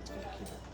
আজকে দেখিয়ে দেবো।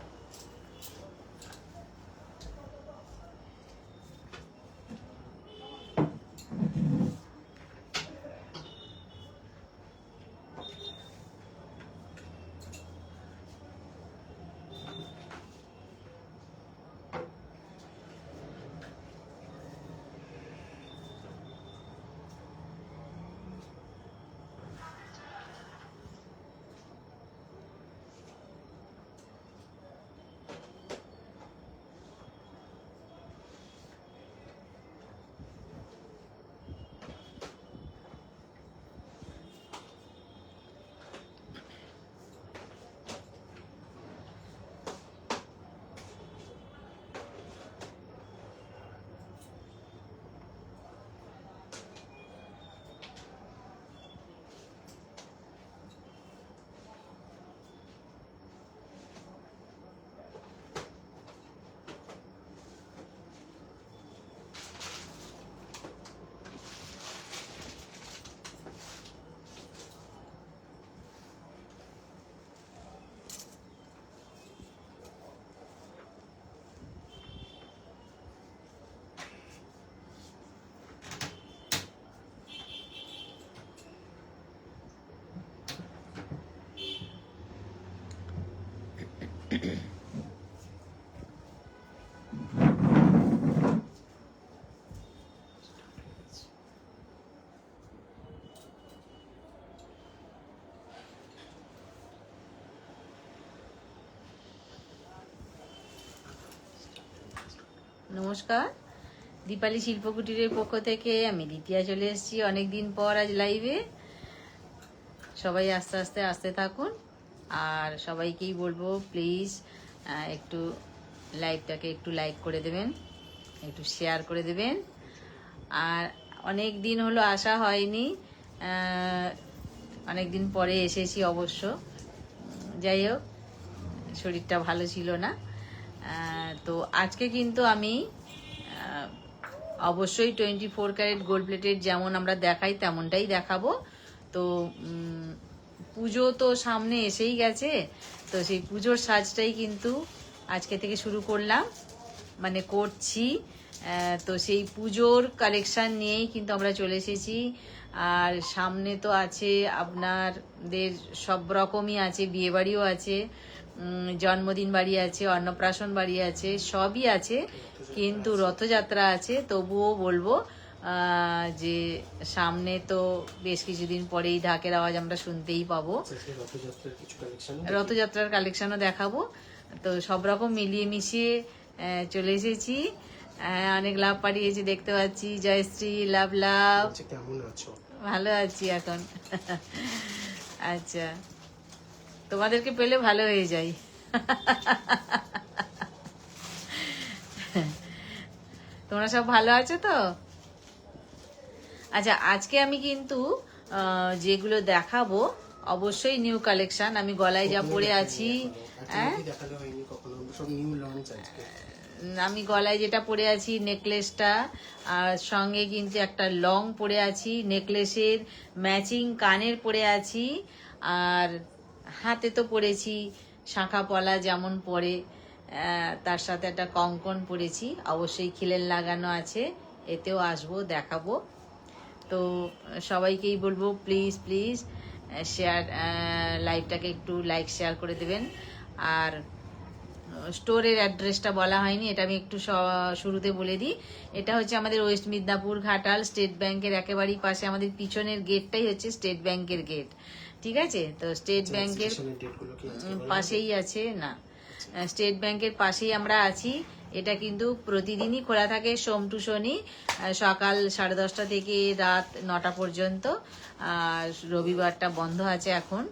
নমস্কার, দীপালি শিল্পকুটিরের পক্ষ থেকে আমি দ্বিতীয়া চলে এসেছি অনেকদিন পর আজ লাইভে। সবাই আস্তে আস্তে আসতে থাকুন, আর সবাইকেই বলবো প্লিজ একটু লাইভটাকে একটু লাইক করে দেবেন, একটু শেয়ার করে দেবেন। আর অনেক দিন হলো আসা হয়নি, অনেক দিন পরে এসেছি অবশ্য। যাই হোক, শরীরটা ভালো ছিল না। তো আজকে কিন্তু আমি অবশ্যই 24 ক্যারেট গোল্ড প্লেটেড যেমন আমরা দেখাই তেমনটাই দেখাবো। তো পুজো তো সামনে এসেই গেছে, তো সেই পুজোর সাজটাই কিন্তু আজকে থেকে শুরু করলাম, মানে করছি। তো সেই পুজোর কালেকশন নিয়েই কিন্তু আমরা চলে এসেছি। আর সামনে তো আছে আপনাদের সব রকমই আছে, বিয়েবাড়িও আছে, জন্মদিন বাড়ি আছে, অন্নপ্রাশন বাড়ি আছে, সবই আছে, কিন্তু রথযাত্রা আছে। তবুও বলবো যে সামনে তো বেশ কিছুদিন পরেই ঢাকের আওয়াজ আমরা শুনতেই পাবো, রথযাত্রার কালেকশনও দেখাবো। তো সব রকম মিলিয়ে মিশিয়ে চলে এসেছি। অনেক লাভ পাঠিয়েছি দেখতে পাচ্ছি, জয়শ্রী লাভ লাভ। কেমন আছো? ভালো আছি এখন। আচ্ছা, তোমাদেরকে পেলে ভালো হয়ে যাই। তোমরা সব ভালো আছো তো? আচ্ছা, আজকে আমি কিন্তু যেগুলো দেখাবো অবশ্যই নিউ কালেকশন। আমি গলায় যা পরে আছি, আমি গলায় যেটা পরে আছি নেকলেসটা, আর সঙ্গে কিন্তু একটা লং পরে আছি, নেকলেসের ম্যাচিং কানের পরে আছি, আর হাতে তো পরেছি শাঁখা পলা যেমন পরে, তার সাথে একটা কঙ্কন পরেছি, অবশ্যই খিলের লাগানো আছে, এতেও আসবো দেখাবো। তো সবাইকেই বলবো প্লিজ প্লিজ শেয়ার, লাইভটাকে একটু লাইক শেয়ার করে দেবেন। আর স্টোরের অ্যাড্রেসটা বলা হয়নি, এটা আমি একটু শুরুতে বলে দিই। এটা হচ্ছে আমাদের ওয়েস্ট মিদনাপুর ঘাটাল, স্টেট ব্যাংকের একেবারেই পাশে। আমাদের পিছনের গেটটাই হচ্ছে স্টেট ব্যাংকের গেট, ঠিক আছে? তো স্টেট ব্যাংকের পাশেই আছে, না স্টেট ব্যাংকের পাশেই আমরা আছি। এটা কিন্তু প্রতিদিনই খোলা থাকে, সোম টু শনি, সকাল 10:30 থেকে রাত 9টা পর্যন্ত। আর রবিবারটা বন্ধ আছে এখন,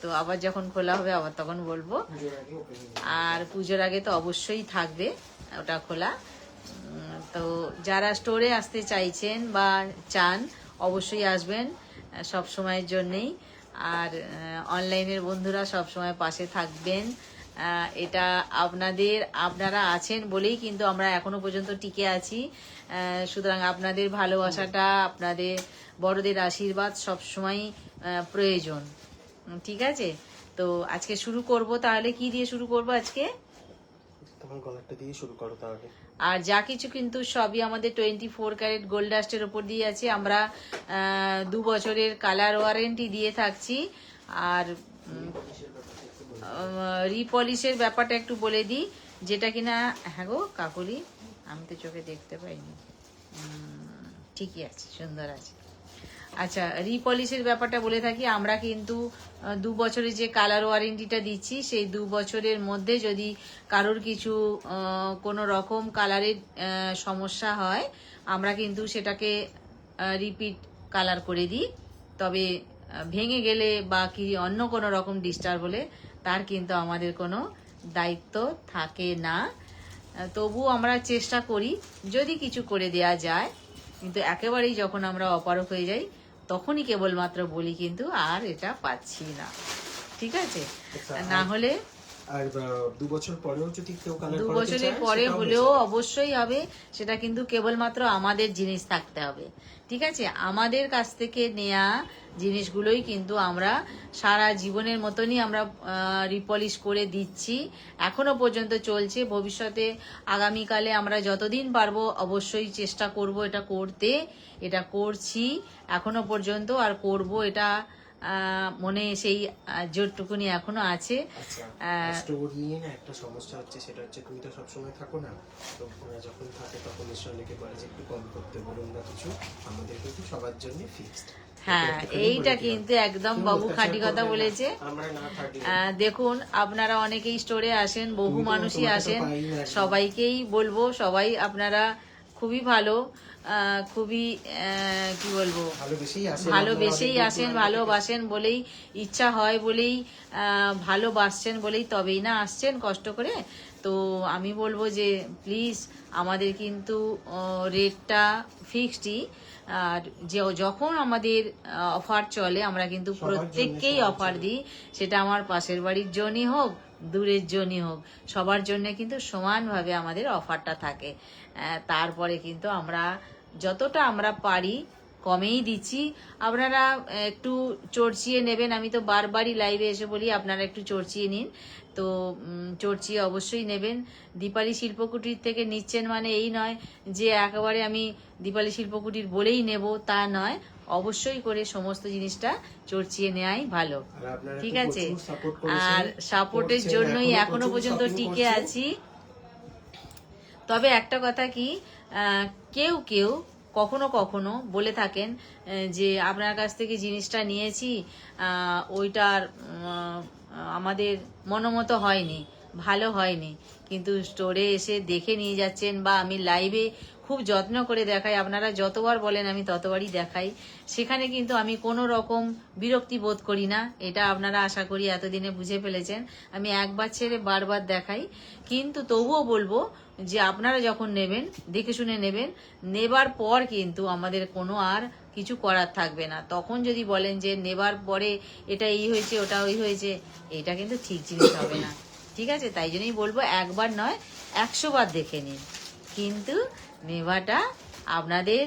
তো আবার যখন খোলা হবে আবার তখন বলবো। আর পুজোর আগে তো অবশ্যই থাকবে ওটা খোলা। তো যারা স্টোরে আসতে চাইছেন বা চান অবশ্যই আসবেন সব সময়ের জন্যেই। আর অনলাইনের বন্ধুরা সব সময় পাশে থাকবেন। এটা আপনারা আছেন বলেই কিন্তু আমরা এখনো পর্যন্ত টিকে আছি। সুতরাং আপনাদের ভালোবাসাটা, আপনাদের বড়দের আশীর্বাদ সব সময় প্রয়োজন, ঠিক আছে? তো আজকে শুরু করব, তাহলে কি দিয়ে শুরু করব আজকে? তোমার গলাটা দিয়ে শুরু করো তাহলে। আর যা কিছু কিন্তু সবই আমাদের 24 ক্যারেট গোল্ড ডাস্টের ওপর দিয়ে আছে। আমরা 2 বছরের কালার ওয়ারেন্টি দিয়ে থাকছি। আর রিপলিশের ব্যাপারটা একটু বলে দিই, যেটা কিনা, হ্যাঁ গো কাকুলি, আমি তো চোখে দেখতে পাইনি, ঠিকই আছে, সুন্দর আছে। আচ্ছা, রিপলিশের ব্যাপারটা বলে থাকি, আমরা কিন্তু 2 বছরের যে কালার ওয়ারেন্টিটা দিচ্ছি, সেই 2 বছরের মধ্যে যদি কারোর কিছু কোনো রকম কালারের সমস্যা হয়, আমরা কিন্তু সেটাকে রিপিট কালার করে দিই। তবে ভেঙে গেলে বা কি অন্য কোনো রকম ডিস্টার্ব হলে তার কিন্তু আমাদের কোনো দায়িত্ব থাকে না। তবুও আমরা চেষ্টা করি যদি কিছু করে দেয়া যায়, কিন্তু একেবারেই যখন আমরা অপারক হয়ে যাই তখনই কেবলমাত্র বলি কিন্তু আর এটা পাচ্ছি না, ঠিক আছে? না হলে আর 2 বছর পরেও যদি কেউ কালার 2 করাতে বছরের চায়, পরে সেটাও হয়ে হলেও যাবে। অবশ্যই হবে। সেটা কিন্তু কেবলমাত্র আমাদের জিনিস থাকতে হবে, ঠিক আছে? আমাদের কাছ থেকে নেয়া জিনিসগুলোই কিন্তু আমরা সারা জীবনের মতনই আমরা রিপলিশ করে দিচ্ছি, এখনো পর্যন্ত চলছে। ভবিষ্যতে আগামীকালে আমরা যতদিন পারবো অবশ্যই চেষ্টা করব এটা করতে, এটা করছি এখনো পর্যন্ত, আর করব এটা মনে সেই জোরটুকুনি এখনো আছে। আচ্ছা, স্টোর নিয়ে না একটা সমস্যা হচ্ছে, সেটা হচ্ছে তুমি তো সবসময় থাকো না, তো ওরা যখন থাকে তখন নিশ্চয় অনেকে বলে যে একটু কম করতে বলুন বা কিছু। আমাদের কিন্তু সবার জন্য ফিক্সড। হ্যাঁ, এইটা কিন্তু একদম বাবু খাঁটি কথা বলেছে। আমরা না থাকলে দেখুন, আপনারা অনেকেই স্টোরে আসেন, বহু তুমি তো মানুষই তোমাকে তো আসেন, পাই না একদম। সবাইকেই বলবো, সবাই আপনারা খুবই ভালো, খুবই কি বলবো, ভালোবেসেই আসেন, ভালোবেসেই আপনারা অনেক আসেন, দূর ভালোবাসেন বলেই, ইচ্ছা হয় বলেই, ভালোবাসছেন বলেই তবেই না আসছেন কষ্ট করে। তো আমি বলবো যে প্লিজ, আমাদের কিন্তু রেটটা ফিক্সডই। আর যে যখন আমাদের অফার চলে, আমরা কিন্তু সবার জন্য, প্রত্যেককেই সবার অফার জন্য। দিই। সেটা আমার পাশের বাড়ির জনই হোক, দূরের জনই হোক, সবার জন্য কিন্তু সমানভাবে আমাদের অফারটা থাকে। তারপরে কিন্তু আমরা যতটা আমরা পারি কমেই দিচ্ছি। আপনারা একটু চড়চিয়ে নেবেন, আমি তো বারবারই লাইভে এসে বলি আপনারা একটু চড়চিয়ে নিন। তো চড়চিয়ে অবশ্যই নেবেন। দীপালি শিল্পকুটির থেকে নিচ্ছেন মানে এই নয় যে একেবারে আমি দীপালি শিল্পকুটির বলেই নেব, তা নয়। অবশ্যই করে সমস্ত জিনিসটা চড়চিয়ে নেওয়াই ভালো, আর আপনারা ঠিক তো আছে? প্রচুর support করেছেন, আর সাপোর্টের করছেন, জন্যই এখনো প্রচুর পর্যন্ত shopping টিকে করছেন। আছি। তবে একটা কথা কি, কেউ কেউ কখনো কখনো বলে থাকেন যে আপনার কাছ থেকে জিনিসটা নিয়েছি, ওইটার আমাদের মনোমতো হয়নি, ভালো হয়নি, কিন্তু স্টোরে এসে দেখে নিয়ে যাচ্ছেন, বা আমি লাইভে খুব যত্ন করে দেখাই, আপনারা যতবার বলেন আমি ততবারই দেখাই, সেখানে কিন্তু আমি কোনো রকম বিরক্তি বোধ করি না। এটা আপনারা আশা করি এতদিনে বুঝে ফেলেছেন। আমি একবার ছেড়ে বারবার দেখাই, কিন্তু তবুও বলবো যে আপনারা যখন নেবেন দেখে শুনে নেবেন। নেবার পর কিন্তু আমাদের কোনো আর কিছু করার থাকবে না। তখন যদি বলেন যে নেবার পরে এটা এই হয়েছে ওটা ওই হয়েছে, এটা কিন্তু ঠিক জিনিস হবে না, ঠিক আছে? তাই জন্যই বলবো একবার নয় 100 বার দেখে নিন, কিন্তু নেওয়াটা আপনাদের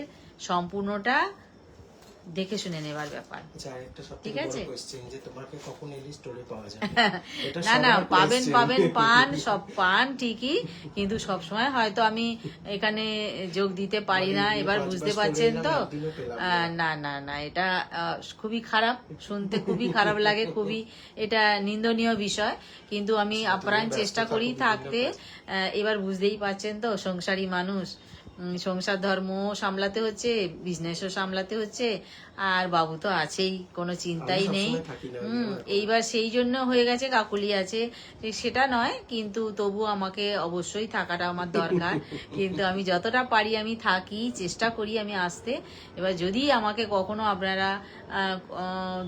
সম্পূর্ণটা দেখে শুনে নেবার ব্যাপার। আচ্ছা, আরেকটা সবথেকে ঠিক বড় আছে? কোশ্চেন, যে তোমাকে কখন এলি স্টোরে পাওয়া যাবে? এটা না না, সবার পাবেন question। পাবেন, পান, সব পান ঠিকই, কিন্তু সব সময় হয়তো আমি এখানে যোগ দিতে পারি না। আমাদের এবার 5 বুঝতে বার পারছেন story তো? এলাম, একদিনও পেলাম না। না না না, এটা খুবই খারাপ, শুনতে খুবই খারাপ লাগে, খুবই এটা নিন্দনীয় বিষয়। কিন্তু আমি আচ্ছা, আপ্রাণ তুমিও চেষ্টা ব্যস্ত করি থাকো বিভিন্ন থাকতে। কাজে। এবার বুঝতেই পারছেন তো, সংসারী মানুষ, সংসার ধর্ম সামলাতে হচ্ছে, বিজনেসও সামলাতে হচ্ছে, আর বাবু তো আছেই, কোনো চিন্তাই আমি নেই। সবসময় থাকি না, আমি আমার এইবার সেই জন্য হয়ে গেছে কাকুলি আছে, সেটা নয়, কিন্তু তবু আমাকে অবশ্যই থাকাটা আমার দরকার। কিন্তু আমি যতটা পারি আমি থাকি, চেষ্টা করি আমি আসতে। এবার যদি আমাকে কখনো আপনারা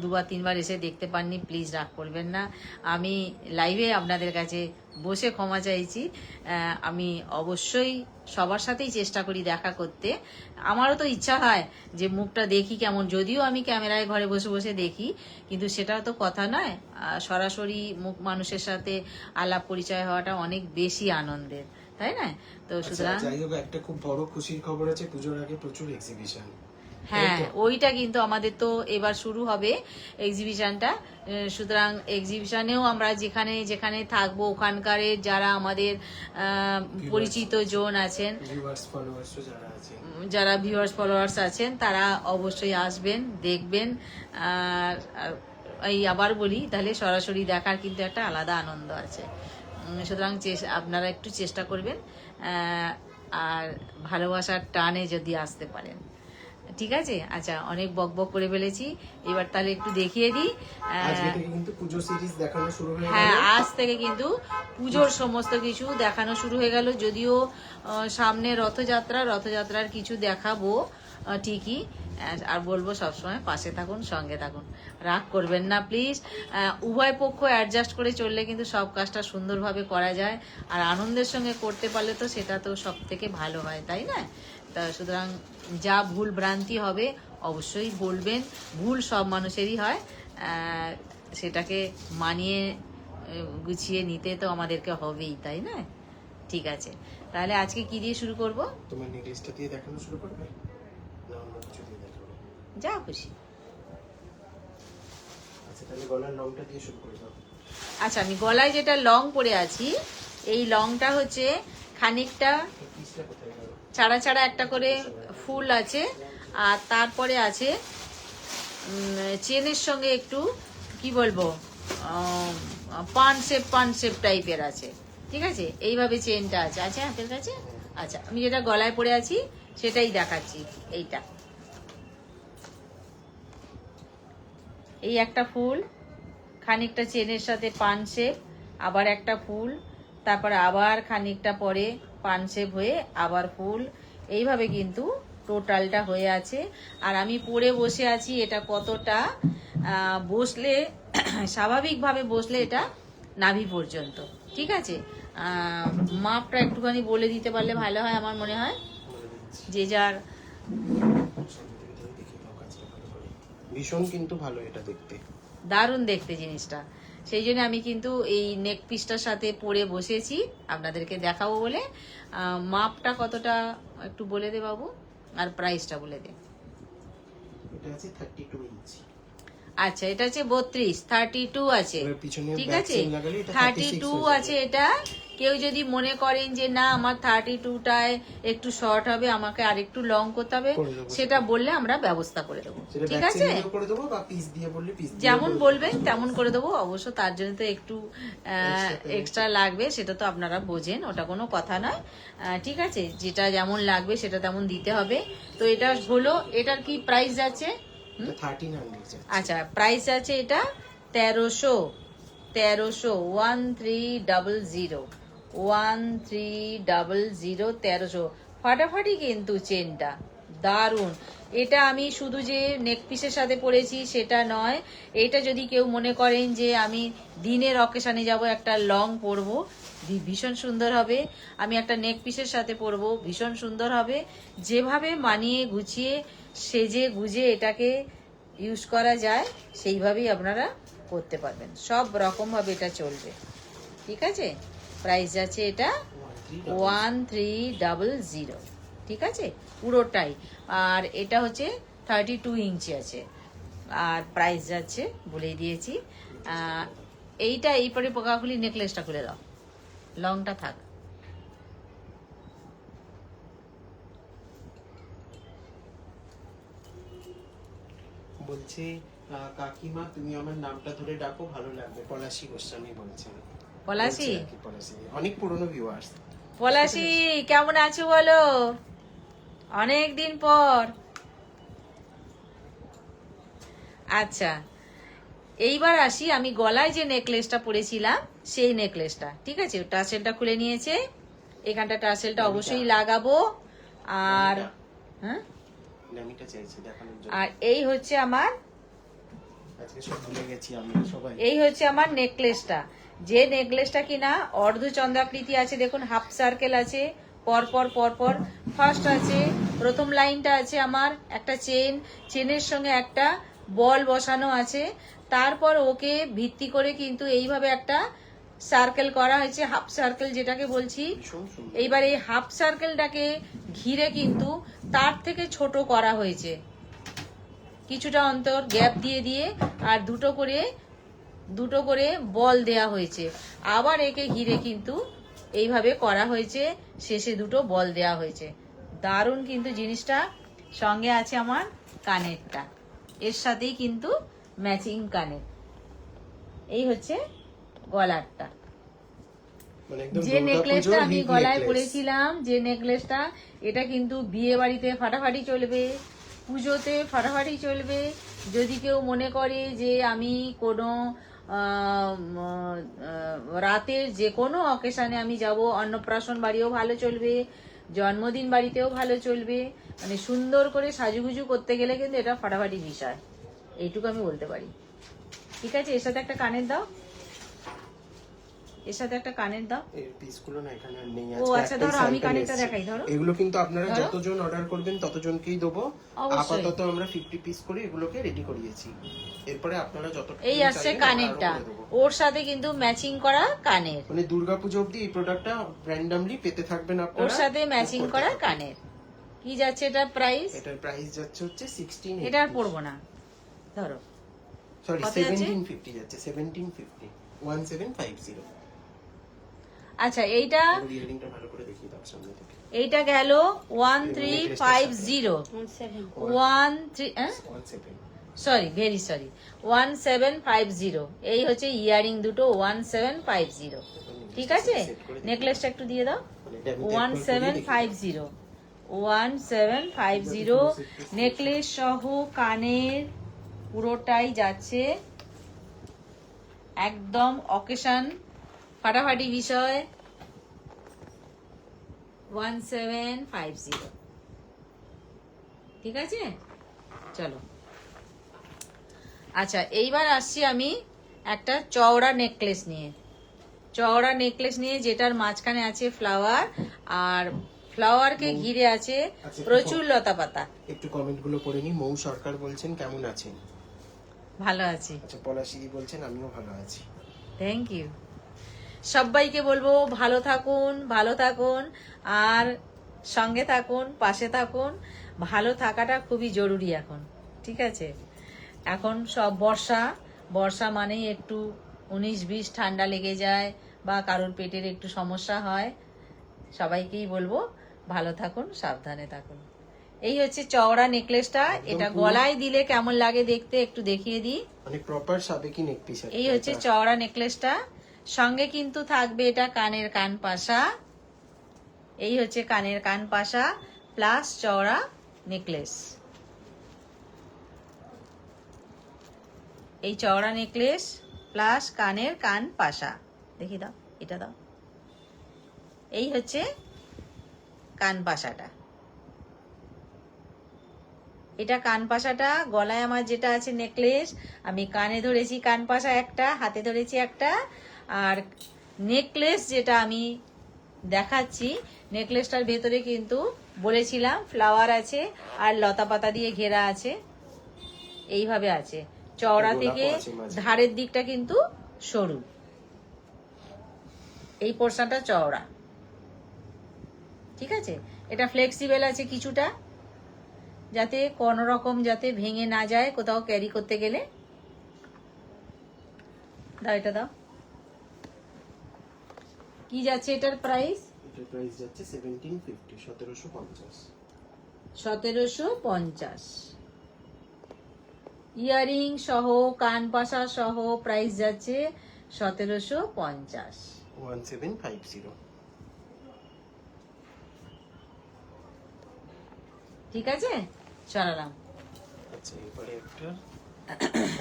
2বার 3বার এসে দেখতে পাননি, প্লিজ রাগ করবেন না। আমি লাইভে আপনাদের কাছে বসে ক্ষমা চাইছি। আমি অবশ্যই সবার সাথেই চেষ্টা করি দেখা করতে। আমারও তো ইচ্ছা হয় যে মুখটা দেখি কেমন, যদিও আমি ক্যামেরায় ঘরে বসে বসে দেখি, কিন্তু সেটা তো কথা নয়। সরাসরি মুখ মানুষের সাথে আলাপ পরিচয় হওয়াটা অনেক বেশি আনন্দের, তাই না? তো আচ্ছা, সুতরাং যাই হোক, একটা খুব বড় খুশির খবর আছে, পুজোর আগে প্রচুর এক্সিবিশন। হ্যাঁ, এই তো? ওইটা কিন্তু আমাদের তো এবার শুরু হবে এক্সিবিশনটা। সুতরাং এক্সিবিশনেও আমরা যেখানে যেখানে থাকবো ওখানকার যারা আমাদের পরিচিত জন আছেন, ভিউয়ার্স ফলোয়ার্স যারা আছে, যারা ভিউয়ার্স ফলোয়ার্স আছেন, তারা অবশ্যই আসবেন, দেখবেন। আর এই আবার বলি, তাহলে সরাসরি দেখার কিন্তু একটা আলাদা আনন্দ আছে। সুতরাং আপনারা একটু চেষ্টা করবেন, আর ভালোবাসার টানে যদি আসতে পারেন। ঠিক আছে, আচ্ছা, অনেক বকবক করে ফেলেছি, এবার তাহলে একটু দেখিয়ে দিই। আজকে থেকে কিন্তু পুজো সিরিজ দেখানো শুরু হয়ে গেল। হ্যাঁ, আজ থেকে কিন্তু পুজোর সমস্ত কিছু দেখানো শুরু হয়ে গেল। যদিও সামনে রথযাত্রার কিছু দেখাবো ঠিকই, আর বলবো সবসময় পাশে থাকুন, সঙ্গে থাকুন, রাগ করবেন না প্লিজ। উভয় পক্ষ অ্যাডজাস্ট করে চললে কিন্তু সব কাজটা সুন্দরভাবে করা যায়, আর আনন্দের সঙ্গে করতে পারলে তো সেটা তো সব থেকে ভালো হয়, তাই না? তা সুতরাং যা ভুল ভ্রান্তি হবে অবশ্যই বলবেন, ভুল সব মানুষেরই হয়, সেটাকে মানিয়ে গুছিয়ে নিতে তো আমাদেরকে হবেই, তাই না? ঠিক আছে, তাহলে আজকে কি দিয়ে শুরু করব? তোমার নেকলেসটা দিয়ে দেখানো শুরু করবে না অন্য কিছু দিয়ে দেখাবো? যা খুশি। আচ্ছা, তাহলে গলার লংটা দিয়ে শুরু করে দাও। আচ্ছা, আমি গলায় যেটা লং পরে আছি, এই লংটা হচ্ছে খানিকটা পিসটা কোথায় গেল? ছাড়া ছাড়া একটা করে ফুল আছে, আর তারপরে আছে চেনের সঙ্গে একটু কি বলবো, পান শেপ টাইপের আছে। ঠিক আছে, এইভাবে চেনটা আছে। আচ্ছা, হাতের কাছে। আচ্ছা, আমি যেটা গলায় পরে আছি সেটাই দেখাচ্ছি। এইটা, এই একটা ফুল, খানিকটা চেনের সাথে পান শেপ, আবার একটা ফুল, তারপর আবার খানিকটা পরে পান শেপ হয়ে আবার ফুল, এইভাবে কিন্তু টোটালটা হয়ে আছে। আর আমি পরে বসে আছি, এটা কতটা বসলে স্বাভাবিকভাবে বসলে এটা নাভি পর্যন্ত। ঠিক আছে, মাপটা একটুখানি বলে দিতে পারলে ভালো হয় আমার মনে হয়, বলে দিচ্ছি। যে যার। সামনে থেকে তুমি দেখে নাও কাজটা ভালো করে। ভীষণ কিন্তু ভালো এটা দেখতে। দারুণ দেখতে জিনিসটা, সেই জন্য আমি কিন্তু এই নেক পিসটার সাথে পরে বসেছি আপনাদেরকে দেখাবো বলে। মাপটা কতটা একটু বলে দে বাবু, আর প্রাইসটা বলে দে। এটা আছে 32 ইঞ্চি। আচ্ছা, এটা হচ্ছে 32 আছে। এবার পিছনে ঠিক back আছে, seam লাগালে এটা 32 36 হয়ে আছে। এটা কেউ যদি মনে করেন যে না আমার 32টায় একটু শর্ট হবে, আমাকে আর একটু লং করতে হবে, করে দেবো সেটা বললে আমরা ব্যবস্থা করে দেবো। সেটা ঠিক back আছে, seam দিয়েও করে দেবো বা পিস দিয়ে বললে পিস দিয়ে যেমন বলবেন তেমন করে দেবো। অবশ্য তার জন্য তো একটু Extra এক্সট্রা লাগবে, সেটা তো আপনারা বোঝেন, ওটা কোনো কথা নয়। ঠিক আছে, যেটা যেমন লাগবে সেটা তেমন দিতে হবে। তো এটা হলো, এটার কি প্রাইস আছে? এটা 1300 আচ্ছা, প্রাইস আছে এটা 1300 1300 ফাটাফাটি কিন্তু চেনটা দারুণ। এটা আমি শুধু যে নেক পিসের সাথে পরেছি সেটা নয়, এটা যদি কেউ মনে করেন যে আমি দিনের অকেশনে যাব, একটা লং পরবো, ভীষণ সুন্দর হবে। আমি একটা নেক পিসের সাথে পরবো, ভীষণ সুন্দর হবে। যেভাবে মানিয়ে গুছিয়ে সেজে গুজে এটাকে ইউজ করা যায় সেইভাবেই আপনারা করতে পারবেন, সব রকমভাবে এটা চলবে। ঠিক আছে, প্রাইস আছে এটা 1300। ঠিক আছে, পুরোটাই। আর এটা হচ্ছে 32 ইঞ্চি আছে, আর প্রাইস যাচ্ছে বলেই দিয়েছি। এইটা এইপরে পোকাগুলি নেকলেসটা খুলে দাও, লংটা থাক। বলছে কাকিমা তুমি আমার নামটা ধরে ডাকো, ভালো লাগবে। পলাশী গোস্বামী বলছেন। পলাশী? বলছে আর কি, পলাশী অনেক পুরনো ভিউয়ার্স। পলাশী কেমন আছো বলো, অনেক দিন পর। আচ্ছা, এইবার আসি আমি গলায় যে নেকলেসটা পরেছিলাম সেই নেকলেসটা। ঠিক আছে, টাসেলটা খুলে নিয়েছে, এখানটা টাসেলটা অবশ্যই লাগাবো। আর হ্যাঁ, নামিটা চাইছি দেখানোর জন্য। আর এই হচ্ছে আমার, আজকে সব ভুলে গেছি আমরা সবাই। এই হচ্ছে আমার নেকলেসটা, যে নেকলেসটা কিনা অর্ধচন্দ্রাকৃতি আছে। দেখুন, হাফ সার্কেল আছে, পরপর পরপর। ফার্স্ট আছে, প্রথম লাইনটা আছে আমার একটা চেন, চেনের সঙ্গে একটা বল বসানো আছে। তারপর ওকে ভিত্তি করে কিন্তু এইভাবে একটা সার্কেল করা হয়েছে, হাফ সার্কেল যেটাকে বলছি। ভীষণ সুন্দর। এইবার এই হাফ সার্কেলটাকে ঘিরে কিন্তু তার থেকে ছোট করা হয়েছে। কিছুটা অন্তর গ্যাপ দিয়ে দিয়ে আর দুটো করে বল দেয়া হয়েছে। আবার একে ঘিরে কিন্তু এইভাবে করা হয়েছে, শেষে দুটো বল দেয়া হয়েছে। দারুণ কিন্তু জিনিসটা। সঙ্গে আছে আমার কানেরটা, এর সাথেই কিন্তু ম্যাচিং কানের। এই হচ্ছে গলারটা। মানে একদম যে নেকলেসটা দুর্গাপুজোর আমি হিট গলায় নেকলেস। পরেছিলাম, যে নেকলেসটা, এটা কিন্তু বিয়ে বাড়িতে ফাটাফাটি চলবে, পুজোতে ফাটাফাটি চলবে। যদি কেউ মনে করে যে আমি কোনো রাতের যে কোনো অকেশনে আমি যাব, অন্নপ্রাশন বাড়িও ভালো চলবে, জন্মদিন বাড়িতেও ভালো চলবে। মানে সুন্দর করে সাজুগুজু করতে গেলে কিন্তু এটা ফাটাফাটি বিষয়, এইটুকু আমি বলতে পারি। ঠিক আছে, এর সাথে একটা কানের দাও, এর সাথে একটা কানের দাও। এর পিসগুলো না এখানে আর নেই, ও আজকে আচ্ছা, একটাই ধরো আমি sample কানেরটা এসেছে। দেখাই, ধরো। এগুলো কিন্তু আপনারা ধরো। যতজন অর্ডার করবেন ততজনকেই দেবো। অবশ্যই। আপাতত আমরা 50 পিস করে এগুলোকে রেডি করিয়েছি। এরপরে আপনারা যতটা এই আসছে কানেরটা, ওর সাথে কিন্তু ম্যাচিং করা কানের, মানে দুর্গাপুজো অবধি এই প্রোডাক্টটা র্যান্ডমলি পেতে থাকবেন আপনারা। ওর সাথে ম্যাচিং করতে করা থাকুন। কানের। কি যাচ্ছে এটার প্রাইস? এটার প্রাইস যাচ্ছে হচ্ছে 16। এটা আর পড়বো না, ধরো। সরি, কত যাচ্ছে? 1750 যাচ্ছে, 1750, 1750। আচ্ছা, এইটা ইয়ারিংটা ভালো করে দেখিয়ে দাও সামনে থেকে। এইটা গেল 1350, 1750। এই হচ্ছে ইয়ারিং দুটো 1750। ঠিক আছে, নেকলেসটা একটু দিয়ে দাও। 1750, 1750 নেকলেস সহ কানের পুরোটাই যাচ্ছে একদম অকেশন ফাটাফাটি বিষয়। 1750। ঠিক আছে, চলো। আচ্ছা, এইবার আসছি আমি একটা চওড়া নেকলেস নিয়ে। চওড়া নেকলেস নিয়ে যেটার মাঝখানে আছে ফ্লাওয়ার, আর ফ্লাওয়ারকে ঘিরে আছে প্রচুর লতা পাতা। একটু কমেন্ট গুলো পড়ে নি। মৌ সরকার বলছেন কেমন আছেন? ভালো আছি। আচ্ছা, পলাশিদি বলছেন আমিও ভালো আছি। Thank you. সবাইকে বলবো ভালো থাকুন, ভালো থাকুন, আর সঙ্গে থাকুন, পাশে থাকুন। ভালো থাকাটা খুবই জরুরি এখন। ঠিক আছে, এখন সব বর্ষা মানেই একটু 19-20 ঠান্ডা লেগে যায়, বা কারোর পেটের একটু সমস্যা হয়। সবাইকেই বলবো ভালো থাকুন, সাবধানে থাকুন। এই হচ্ছে চওড়া নেকলেসটা। এটা গলায় দিলে কেমন লাগে দেখতে একটু দেখিয়ে দিই। মানে প্রপার সাবেকি নেক পিস। এই হচ্ছে চওড়া নেকলেসটা। সঙ্গে কিন্তু থাকবে এটা কানের কান পাশা। এই হচ্ছে কানের কান পাশা প্লাস চওড়া নেকলেস। এই চওড়া নেকলেস প্লাস কানের কান পাশা। দেখি দাও, এটা দাও। এই হচ্ছে কান পাশাটা। এটা কান পাশাটা। গলায় আমার যেটা আছে নেকলেস, আমি কানে ধরেছি কান পাশা একটা, হাতে ধরেছি একটা। আর নেকলেস যেটা আমি দেখাচ্ছি, নেকলেসটার ভেতরে কিন্তু বলেছিলাম ফ্লাওয়ার আছে আর লতা পাতা দিয়ে ঘেরা আছে। এইভাবে আছে, চওড়া থেকে ধারের দিকটা কিন্তু সরু, এই পোর্শনটা চওড়া। ঠিক আছে, এটা ফ্লেক্সিবল আছে কিছুটা, যাতে কোনো রকম যাতে ভেঙে না যায় কোথাও ক্যারি করতে গেলে। দাও, এটা দাও। কি যাচ্ছে এটার প্রাইস? এটার প্রাইস যাচ্ছে 1750, 1750। 1750 ইয়ারিং সহ কান পাশা সহ প্রাইস যাচ্ছে 1750। 1750। ঠিক আছে, চালালাম। আচ্ছা, এবারে একটা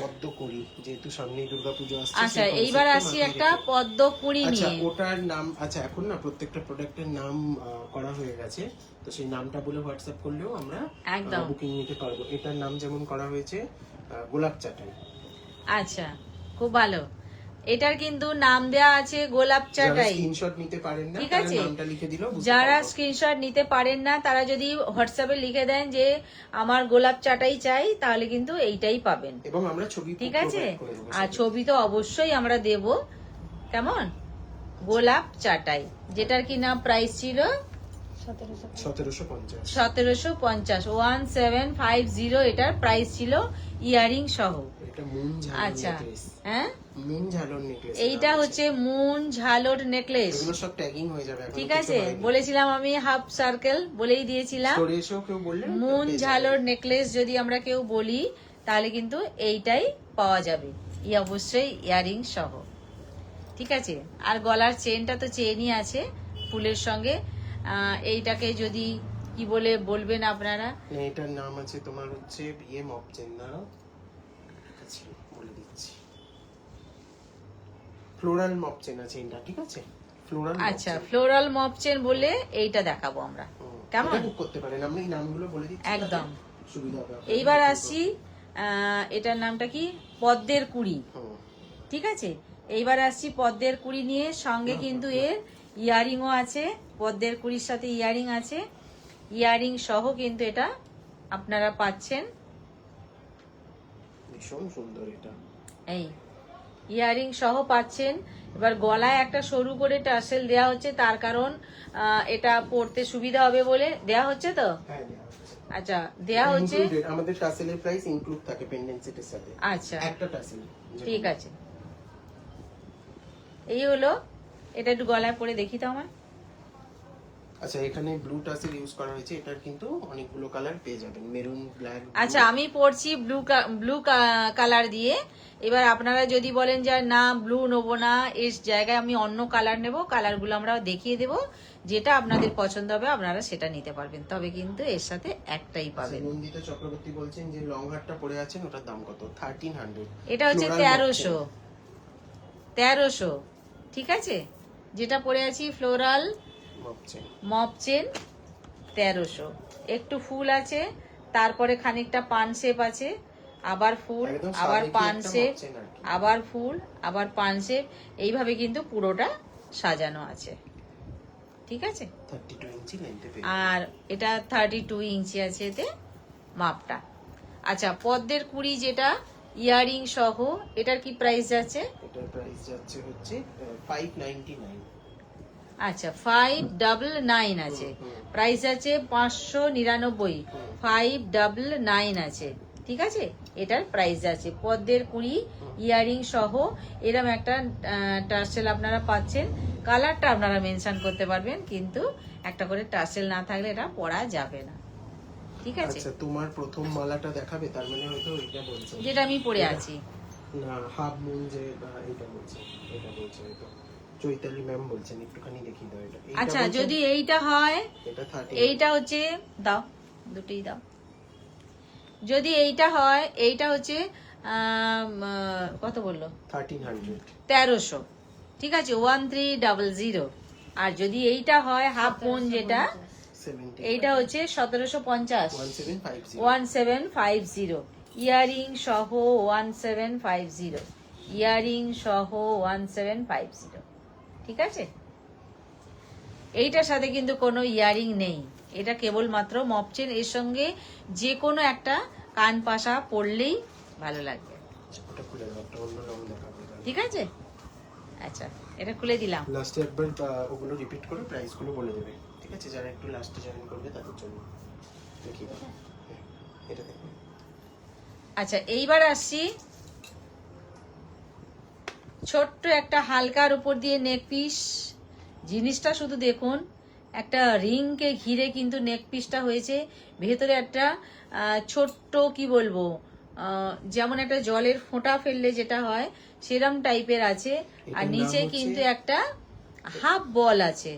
পদ্মকুড়ি, যেহেতু সামনেই দুর্গাপুজো আসছে। আচ্ছা, এইবার আসি একটা পদ্মকুড়ি আচ্ছা, নিয়ে। ওটার নাম, আচ্ছা এখন না প্রত্যেকটা প্রোডাক্টের নাম করা হয়ে গেছে, তো সেই নামটা বলে হোয়াটসঅ্যাপ করলেও আমরা একদম বুকিং নিতে পারবো। এটার নাম যেমন করা হয়েছে গোলাপ চাটাই। আচ্ছা, খুব ভালো। এটার কিন্তু নাম দেয়া আছে গোলাপ চাটাই। স্ক্রিনশট নিতে পারেন না, ঠিক তারা আছে, নামটা লিখে দিলেও বুঝতে যারা পারবো। স্ক্রিনশট নিতে পারেন না তারা যদি হোয়াটসঅ্যাপে লিখে দেন যে আমার গোলাপ চাটাই চাই, তাহলে কিন্তু এইটাই পাবেন। এবং আমরা ছবি ঠিক আছে, provide করে দেবো আর সাথে। ছবি তো অবশ্যই আমরা দেব। কেমন? গোলাপ চাটাই, যেটার কি নাম প্রাইস ছিল 1750। 1750, 1750 এটার প্রাইস ছিল, ইয়ারিং সহ। এটা মুন ঝালর আচ্ছা, নেকলেস। হ্যাঁ, মুন ঝালর নেকলেস। এইটা হচ্ছে মুন ঝালর নেকলেস। এগুলো সব ট্যাগিং হয়ে যাবে, এখন ঠিক আছে, বলেছিলাম আমি হাফ সার্কেল বলেই দিয়েছিলাম। স্টোরে এসেও কেউ বললে মুন ঝালর নেকলেস যদি আমরা কেউ বলি তাহলে কিন্তু এইটাই পাওয়া যাবে, ই অবশ্যই ইয়ারিং সহ। ঠিক আছে, আর গলার চেনটা তো চেনই আছে ফুলের সঙ্গে। এইটাকে যদি কি বলে বলবেন আপনারা? এটার নাম আছে তোমার হচ্ছে বিয়ে মপ চেন, দাঁড়াও আছে বলে দিচ্ছি, ফ্লোরাল মপ চেন আছে এটা। ঠিক আছে, ফ্লোরাল। আচ্ছা, ফ্লোরাল মপ চেন বলে এইটা দেখাবো আমরা, কেমন? বুক করতে পারেন, আমরা এই নামগুলো বলে দিচ্ছি, একদম সুবিধা হবে। এইবার আসছি, এটার নামটা কি? পদ্মের কুড়ি। ঠিক আছে, এইবার আসছি পদ্মের কুড়ি নিয়ে, সঙ্গে কিন্তু এর ইয়ারিংও আছে, পদ্মের কুড়ির সাথে ইয়ারিং আছে, ইয়ারিং সহ কিন্তু এটা আপনারা পাচ্ছেন। ভীষণ সুন্দর এটা, এই ইয়ারিং সহ পাচ্ছেন। এবার গলায় একটা সরু করে টার্সেল দেওয়া হচ্ছে, তার কারণ এটা পরতে সুবিধা হবে বলে দেওয়া হচ্ছে তো। হ্যাঁ দেওয়া হচ্ছে। আচ্ছা, দেওয়া হচ্ছে। আমাদের টাসেলের প্রাইস ইনক্লুড থাকে পেন্ডেন্ট সেটের সাথে। আচ্ছা, একটা টাসেল। ঠিক আছে, এই হলো। এটা একটু গলায় পরে দেখি তো আমার। আচ্ছা, এখানে ব্লু টাসেল ইউজ করা হয়েছে, এটার কিন্তু অনেকগুলো কালার পেয়ে যাবেন, মেরুন, ব্ল্যাক। আচ্ছা, আমি পরছি ব্লু কালার দিয়ে। এবার আপনারা যদি বলেন যে না ব্লু নেবো না, এর জায়গায় আমি অন্য কালার নেব, কালারগুলো আমরা দেখিয়ে দেব, যেটা আপনাদের পছন্দ হবে আপনারা সেটা নিতে পারবেন, তবে কিন্তু এর সাথে একটাই পাবেন। নন্দিতা চক্রবর্তী বলছেন যে লং হারটা পরে আছেন, ওটার দাম কত? 1300। এটা হচ্ছে 1300। ঠিক আছে, যেটা পরে আছি ফ্লোরাল মপ চেন 1300। একটু ফুল আছে, তারপরে খানিকটা পান শেপ আছে, আবার ফুল, আবার পান শেপ, আবার ফুল, আবার পান শেপ, এইভাবে কিন্তু পুরোটা সাজানো আছে। ঠিক আছে, 32 ইঞ্চি লেন্থে পেয়ে আর এটা 32 ইঞ্চি আছে এতে মাপটা। আচ্ছা, পদ্মের কুড়ি যেটা ইয়ারিং সহ, এটার কি প্রাইস যাচ্ছে? এটার প্রাইস যাচ্ছে হচ্ছে 599। আচ্ছা, 599 আছে, প্রাইস আছে 599, 599 আছে। ঠিক আছে, এটার প্রাইস আছে পদ্মের কুড়ি ইয়ারিং সহ। এরকম একটা টার্সেল আপনারা পাচ্ছেন, কালারটা আপনারা মেনশন করতে পারবেন, কিন্তু একটা করে টার্সেল না থাকলে এটা পরা যাবে না। ঠিক আছে, আচ্ছা, তোমার প্রথম মালাটা দেখাবে, তার মানে হয়তো এটা বলছো যেটা আমি পরে আছি না, হাফ মুন যে এটা বলছে, এটা বলছে হয়তো চৈতালি ম্যাম বলছেন, একটুখানি দেখিয়ে দাও এটা। আচ্ছা, যদি এইটা হয়, এটা 30, এইটা হচ্ছে, দাও দুটোই দাও। যদি এইটা হয়, এইটা হচ্ছে কত বললো? 1300। 1300। ঠিক আছে, 1300। আর যদি এইটা হয় হাফ মুন যেটা, 70, এইটা হচ্ছে 1750, 1750। 1750 ইয়ারিং সহ, 1750 ইয়ারিং সহ, 1750। ঠিক আছে, এইটার সাথে কিন্তু কোনো ইয়ারিং নেই, এটা কেবলমাত্র মপচেন। এর সঙ্গে যে কোনো একটা কান পাশা পরলেই ভালো লাগবে। ওটা খুলে দাও, একটা অন্য রং দেখাবো। ঠিক আছে, আচ্ছা এটা খুলে দিলাম। লাস্টে একবার ওগুলো রিপিট করে প্রাইসগুলো বলে দেবে। ঠিক আছে, যারা একটু লাস্টে জয়েন করবে তাদের জন্য দেখিয়ে দাও। এটা দেখো। আচ্ছা, এইবার আসছি ছোট্ট একটা হালকার উপর দিয়ে নেক পিস। জিনিসটা শুধু দেখুন, একটা রিংকে ঘিরে কিন্তু নেক পিসটা হয়েছে, ভেতরে একটা ছোট্ট কি বলবো, যেমন একটা জলের ফোঁটা ফেললে যেটা হয় সেরম টাইপের আছে, আর নিচে কিন্তু একটা হাফ বল আছে,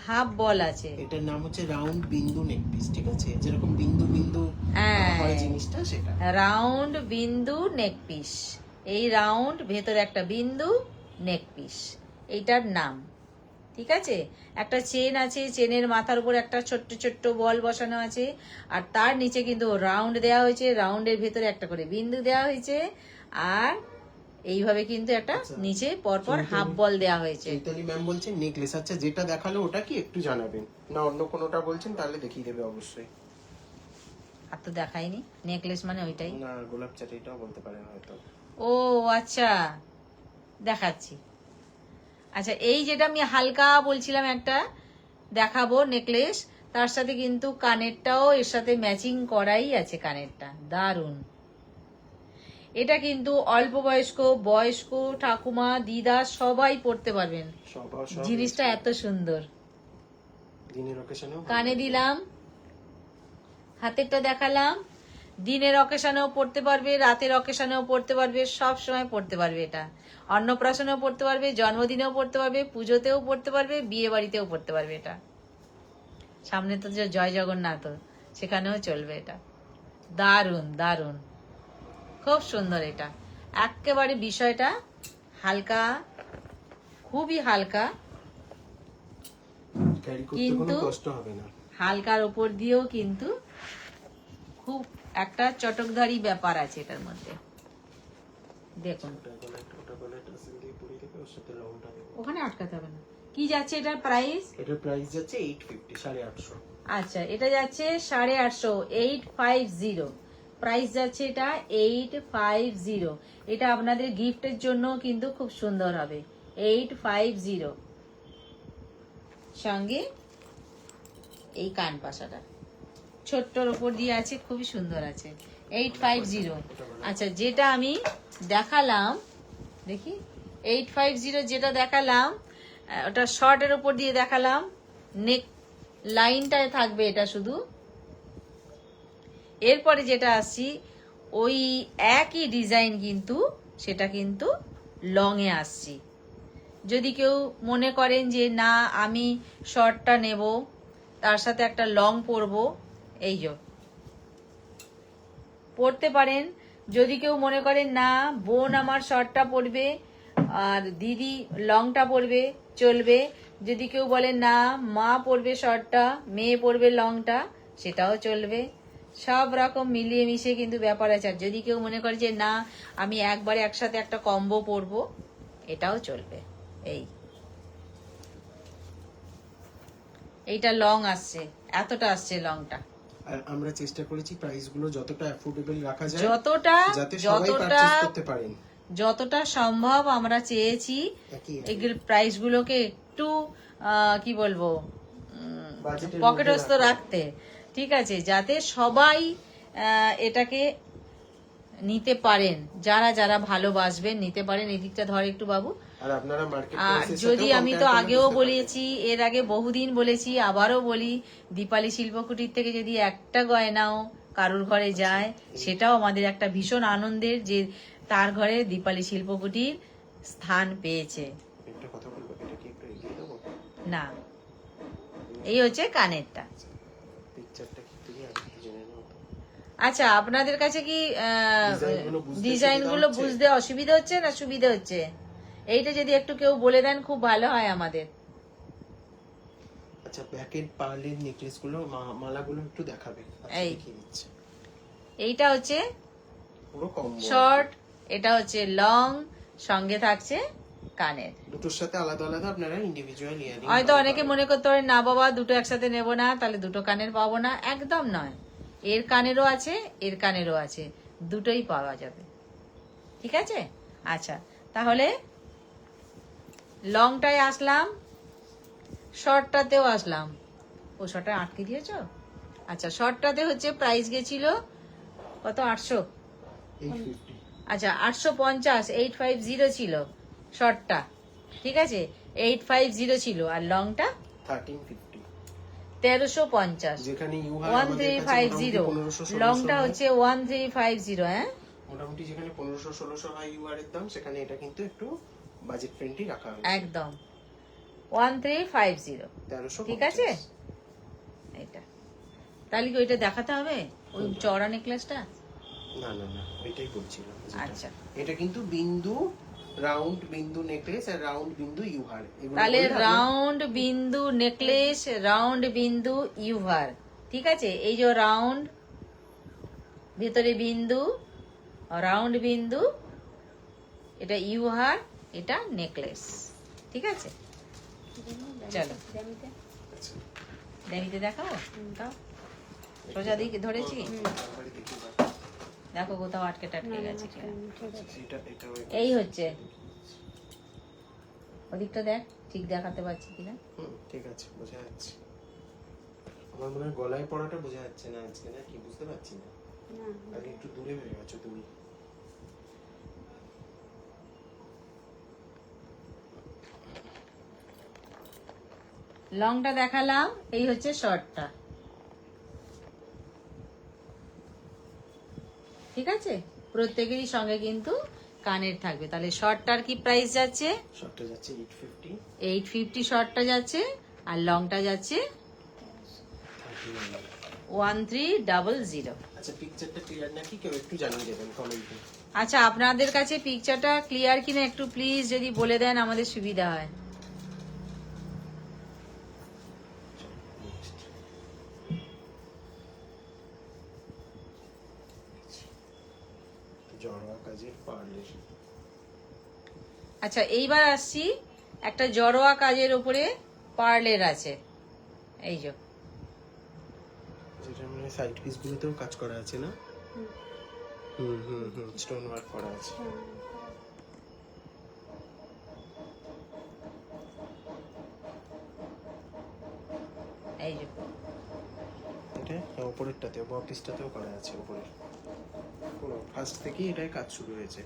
হাফ বল আছে। এটার নাম হচ্ছে রাউন্ড বিন্দু নেক পিস। ঠিক আছে, যেরকম বিন্দু বিন্দু হয় জিনিসটা, সেটা রাউন্ড বিন্দু নেক পিস। এই রাউন্ড, ভেতরে একটা বিন্দু, নেক পিস, এইটার নাম। ঠিক আছে, একটা চেন আছে, চেনের মাথার উপর একটা ছোট্ট ছোট্ট বল বসানো আছে, আর তার নিচে কিন্তু রাউন্ড দেওয়া হয়েছে, রাউন্ডের ভেতরে একটা করে বিন্দু দেওয়া হয়েছে, আর এইভাবে কিন্তু একটা নিচে পরপর হাফ বল দেওয়া হয়েছে। চৈতালি ম্যাম বলছেন নেকলেস। আচ্ছা, যেটা দেখালো ওটা কি একটু জানাবেন না, অন্য কোনোটা বলছেন তাহলে দেখিয়ে দেবে অবশ্যই। আর তো দেখাইনি, নেকলেস মানে ওইটাই না, গোলাপ চাটিটাও বলতে পারেন হয়তো। ও আচ্ছা, দেখাচ্ছি। আচ্ছা, এই যেটা আমি হালকা বলছিলাম একটা, দেখাবো নেকলেস, তার সাথে কিন্তু কানেরটাও এর সাথে ম্যাচিং করাই আছে। কানেরটা দারুণ। এটা কিন্তু অল্প বয়স্ক, বয়স্ক, ঠাকুমা, দিদা সবাই পড়তে পারবেন। জিনিসটা এত সুন্দর। দিনের অকেশনেও কানে দিলাম, হাতেরটা দেখালাম। দিনের অকেশনেও পড়তে পারবে, রাতের অকেশনেও পড়তে পারবে, সব সময় পড়তে পারবে। এটা অন্নপ্রাশনেও পড়তে পারবে, জন্মদিনেও পড়তে পারবে, পুজোতেও পড়তে পারবে, বিয়ে বাড়িতেও পড়তে পারবে। এটা সামনে তো যে জয় জগন্নাথ, সেখানেও চলবে। এটা দারুণ দারুণ, খুব সুন্দর। এটা একেবারে বিষয়টা হালকা, খুবই হালকা, ক্যারি করতে কিন্তু কোনো কষ্ট হবে না। হালকার উপর দিয়েও কিন্তু খুব একটা চটকদারি ব্যাপার আছে এটার মধ্যে। দেখুন ওটা বলে টাসেল দিয়ে পরিয়ে দেবে, ওর সাথে লংটা দেবে। ওখানে আটকাতে হবে না। কি যাচ্ছে এটার প্রাইস? এটার প্রাইস যাচ্ছে 850, 850। আচ্ছা, এটা যাচ্ছে 850, 850 প্রাইস যাচ্ছে। এটা 850। এটা আপনাদের গিফটের জন্য কিন্তু খুব সুন্দর হবে। 850 সঙ্গে এই কান পাশাটা ছোট্টর উপর দিয়ে আছে, খুবই সুন্দর আছে। 850। আচ্ছা, যেটা আমি দেখালাম, দেখি 850 যেটা দেখালাম, ওটা শর্টের উপর দিয়ে দেখালাম। নেক লাইনটায় থাকবে এটা শুধু। এরপরে যেটা আসছি, ওই একই ডিজাইন কিন্তু সেটা কিন্তু লং এ আসছি। যদি কেউ মনে করেন যে না আমি শর্টটা নেব, তার সাথে একটা লং পরবো, এই যে পরতে পারেন। যদি কেউ মনে করেন না বোন আমার শর্টটা পরবে আর দিদি লংটা পরবে, চলবে। যদি কেউ বলে না মা পরবে শর্টটা, মেয়ে পরবে লংটা, সেটাও চলবে। সব রকম মিলিয়ে মিশিয়ে কিন্তু ব্যাপার আছে। আর যদি কেউ মনে করে যে না আমি একবারে একসাথে একটা কম্বো পরবো, এটাও চলবে। এইটা লং আসছে, এতটা আসছে লংটা। আর আমরা চেষ্টা করেছি প্রাইস গুলো যতটা অ্যাফোর্ডেবল রাখা যায়, যাতে সবাই যতটা পারচেজ করতে পারেন। যতটা সম্ভব আমরা চেয়েছি এগুলো প্রাইস গুলোকে একটু কি বলবো, পকেটস্থ রাখতে। ঠিক আছে, যাতে সবাই এটাকে নিতে পারেন, যারা যারা ভালোবাসবেন নিতে পারেন। এদিকটা ধর একটু বাবু। আর আপনারা মার্কেট আর প্রাইসের যদি সাথেও আমি তো compare করে আগেও বুঝতে বলেছি, এর আগে বহুদিন বলেছি, আবারও বলি, দীপালি শিল্পকুটির থেকে যদি একটা গয়নাও কারুর ঘরে যায়, সেটাও আমাদের একটা ভীষণ আনন্দের, যে তার ঘরে দীপালি শিল্পকুটির স্থান পেয়েছে। একটা কথা বলবো, এটা কি একটু এগিয়ে দেবো? না, এই হচ্ছে কানেরটা। পিকচারটা কি তুমি আগে থেকে জেনে নাও তো। আচ্ছা, আপনাদের কাছে কি ডিজাইনগুলো ডিজাইনগুলো বুঝতে সুবিধা হচ্ছে? বুঝতে অসুবিধা হচ্ছে না সুবিধা হচ্ছে? এইটা যদি একটু কেউ বলে দেন খুব ভালো হয় আমাদের। আচ্ছা, ব্যাকের পার্লের নেকলেস গুলো, মালাগুলো একটু দেখাবে। আচ্ছা, এই। দেখিয়ে দিচ্ছি। এইটা হচ্ছে পুরো কম্বো শর্ট, এটা হচ্ছে লং, সঙ্গে থাকছে কানের। দুটোর সাথে আলাদা আলাদা আপনারা ইন্ডিভিজুয়াল ইয়ারিং। হয়তো অনেকে মনে করতে পারে না বাবা দুটো একসাথে নেব না, তাহলে দুটো কানের পাবো না। একদম নয়, এর কানেরও আছে, এর কানেরও আছে, দুটোই পাওয়া যাবে। ঠিক আছে। আচ্ছা, তাহলে লংটায় আসলাম, শর্টটাতেও আসলাম। ও শর্টটা আটকে দিয়েছ? আচ্ছা, শর্টটাতে হচ্ছে প্রাইস গেছিল কত? 800। 850। আচ্ছা, 850, 850 ছিল শর্টটা। ঠিক আছে, 850 ছিল। আর লংটা 1350। 1350। যেখানে ইউহার আমাদের কাছে 1350 লংটা হচ্ছে 1350। হ্যাঁ, মোটামুটি যেখানে 1500-1600 হয় ইউআর এর দাম, সেখানে এটা কিন্তু একটু বাজেট ফ্রেন্ডলি রাখা হয়েছে। একদম 1350। 1350। ঠিক আছে, এটা তাহলে কি ওইটা দেখাতে হবে, ওই চওড়া নেকলেসটা? না না না, ওইটাই বলছিলাম। আচ্ছা, এটা কিন্তু বিন্দু, রাউন্ড বিন্দু নেকলেস আর রাউন্ড বিন্দু ইউহার। তাহলে রাউন্ড বিন্দু নেকলেস, রাউন্ড বিন্দু ইউভার। ঠিক আছে, এই যে রাউন্ড, ভেতরে বিন্দু, রাউন্ড বিন্দু, এটা ইউহার, এটা নেকলেস। ঠিক আছে, চলো ড্যামিতে দেখাবো। দাও, সোজা দিকে ধরেছি, দেখো কোথাও আটকে টাটকে গেছে কিনা। এই হচ্ছে ওদিকটা দেখ, ঠিক দেখাতে পারছি কিনা। ঠিক আছে, বোঝা যাচ্ছে। আমার মনে হয় গলায় পড়াটা বোঝা যাচ্ছে না আজকে, না কি বুঝতে পারছি না। আগে একটু দূরে হয়ে গেছো তুমি। লংটা দেখালাম, এই হচ্ছে শর্টটা। ঠিক আছে, প্রত্যেকেরই সঙ্গে কিন্তু কানের থাকবে। তাহলে শর্টটার কি প্রাইস যাচ্ছে? শর্টটা যাচ্ছে 850, 850 শর্টটা যাচ্ছে, আর লংটা যাচ্ছে 1300। আচ্ছা, পিকচারটা ক্লিয়ার নাকি কেউ একটু জানিয়ে দেবেন কমেন্টে। আচ্ছা, আপনাদের কাছে পিকচারটা ক্লিয়ার কিনা একটু প্লিজ যদি বলে দেন আমাদের সুবিধা হয়। জড়োয়া কাজের পার্লের। আচ্ছা, এইবার আসছি একটা জড়োয়া কাজের উপরে পার্লের আছে, এই যে যেটা মানে সাইড পিস গুলোতেও কাজ করা আছে না? স্টোন ওয়ার্ক করা আছে। এই যে এটা উপরেরটাতেও বপিসটাতেও করা আছে। উপরে পুরো ফার্স্ট থেকেই এটাই কাজ শুরু হয়েছে।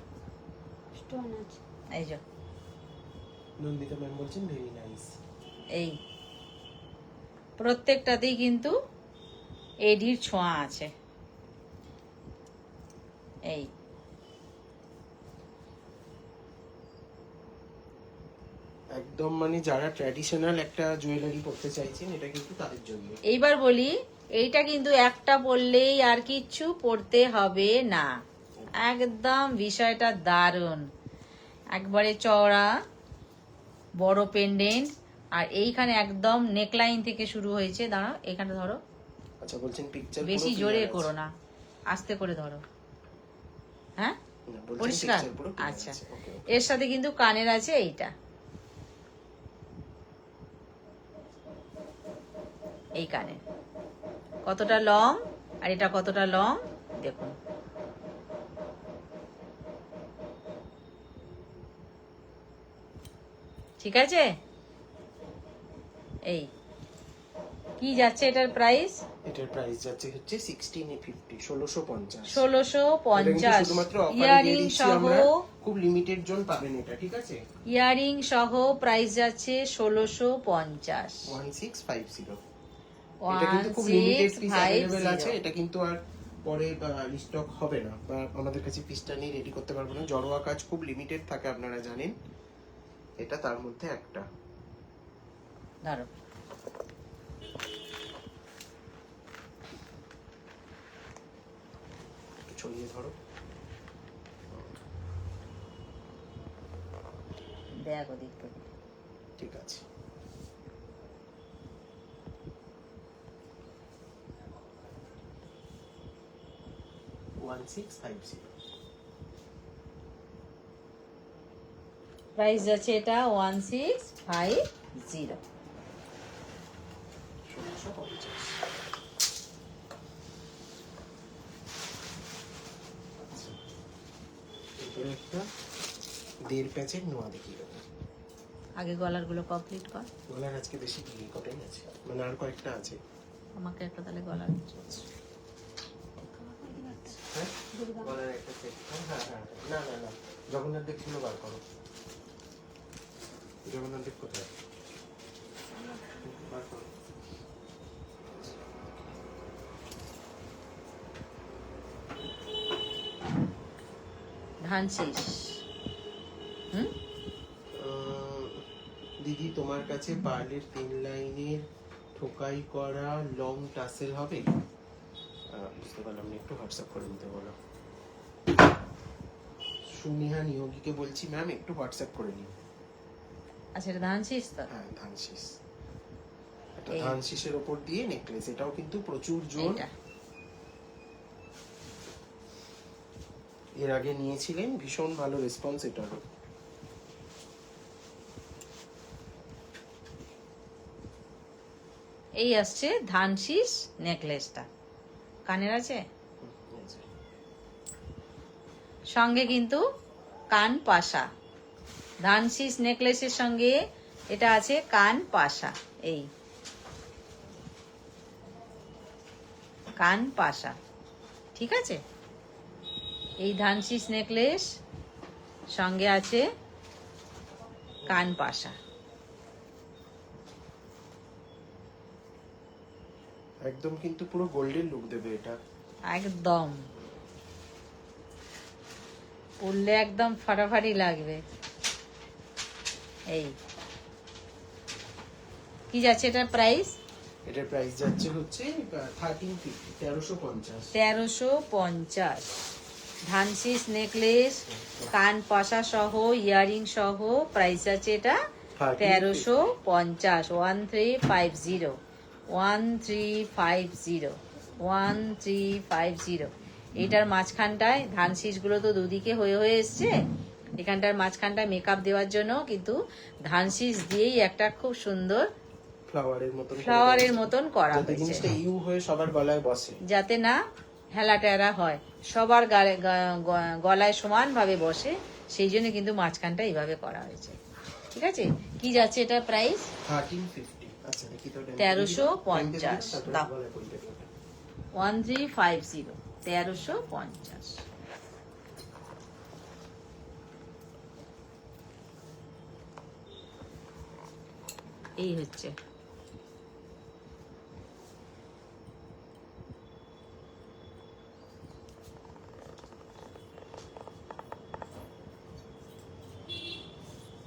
স্টোন আছে। এই যে নন্দিতা ম্যাম বলছেন ভেরি নাইস। এই প্রত্যেকটাতেই কিন্তু এডির ছোঁয়া আছে। এই একদম মানে যারা ট্র্যাডিশনাল একটা জুয়েলারি পরতে চাইছেন এটা কিন্তু তাদের জন্য। এইবার বলি, এইটা কিন্তু একটা পরলেই আর কিচ্ছু পরতে হবে না। একদম বিষয়টা দারুণ, একবারে চওড়া বড় পেন্ডেন্ট, আর এইখানে একদম নেকলাইন থেকে শুরু হয়েছে। দাঁড়াও, এখানে ধরো, আচ্ছা বলছেন পিকচার বেশি জোরে করো না, আস্তে করে ধরো। হ্যাঁ, পরিষ্কার। আচ্ছা, এর সাথে কিন্তু কানের আছে এইটা, এই কানে কতটা লং আর এটা কতটা লং দেখুন। ঠিক আছে, এই কি যাচ্ছে এটার প্রাইস? এটার প্রাইস যাচ্ছে হচ্ছে 1650, 1650। 1650 শুধুমাত্র ইয়ারিং সহ, খুব লিমিটেড জন পাবেন এটা, ঠিক আছে? ইয়ারিং সহ প্রাইস যাচ্ছে 1650। 1650। এটা কিন্তু খুব লিমিটেড পিস अवेलेबल আছে। এটা কিন্তু আর পরে রিস্টক হবে না, বা আমাদের কাছে পিসটা নিয়ে রেডি করতে পারবো না। জড়োয়া কাজ খুব লিমিটেড থাকে, আপনারা জানেন। এটা তার মধ্যে একটা। ধরো, ছড়িয়ে ধরো। দেখ ওদিক থেকে। ঠিক আছে, প্রাইস যাচ্ছে এটা 1650। 1650। এরপরে একটা 1.5 প্যাচের নোয়া দেখিয়ে দেবো। আগে গলার গুলো কমপ্লিট কর। গলার আজকে বেশি কি কটাই আছে, মানে আর কয়েকটা আছে। আমাকে একটা তাহলে গলার হ্যাঁ, গলার একটা সেট। না না না, জগন্নাথ দেব গুলো বার করো। জগন্নাথ দেব কোথায়? বার করো। ধান শেষ। দিদি, তোমার কাছে পার্লের 3 লাইনের ঠোকাই করা লং টাসেল হবে? বুঝতে পারলাম না, একটু হোয়াটসঅ্যাপ করে দিতে বলো। সুনিহা নিয়োগীকে বলছি ম্যাম একটু হোয়াটসঅ্যাপ করে নিন। আচ্ছা, এটা ধান শেষ তো? হ্যাঁ, ধান শীষ। একটা ধান শীষের উপর দিয়ে নেকলেস, এটাও কিন্তু প্রচুর জোর। এর আগে নিয়েছিলেন, ভীষণ ভালো রেসপন্স এটারও। এই আসছে ধান শীষ নেকলেসটা, কানের আছে সঙ্গে কিন্তু কান পাশা ধানশিস নেকলেসের সঙ্গে এটা আছে কান পাশা। এই কান পাশা, ঠিক আছে। এই ধানশিস নেকলেস সঙ্গে আছে কান পাশা। একদম কিন্তু পুরো গোল্ডেন লুক দেবে এটা। একদম পরলে একদম ফাটাফাটি লাগবে। এই কি যাচ্ছে এটার প্রাইস? এটার প্রাইস যাচ্ছে হচ্ছে 1350, 1350। 1350। ধানশিস নেকলেস, কান পাশা সহ, ইয়ারিং সহ প্রাইস আছে এটা 1350। 1350, 1350, 1350। এটার মাঝখানটায় ধানশিস গুলো তো দুদিকে হয়ে হয়ে এসছে, এখানটার মাঝখানটায় মেকআপ দেওয়ার জন্য কিন্তু ধানশিস দিয়েই একটা খুব সুন্দর ফ্লাওয়ারের মতন করা যাতে হয়েছে, জিনিসটা ইউ হয়ে সবার গলায় বসে, যাতে না হেলা টেরা হয়, সবার গলায় সমান ভাবে বসে, সেই জন্য কিন্তু মাঝখানটা এইভাবে করা হয়েছে, ঠিক আছে। কি যাচ্ছে এটা প্রাইস? 1350। আচ্ছা দেখি তো 1350 দাও। 1350, 1350। এই হচ্ছে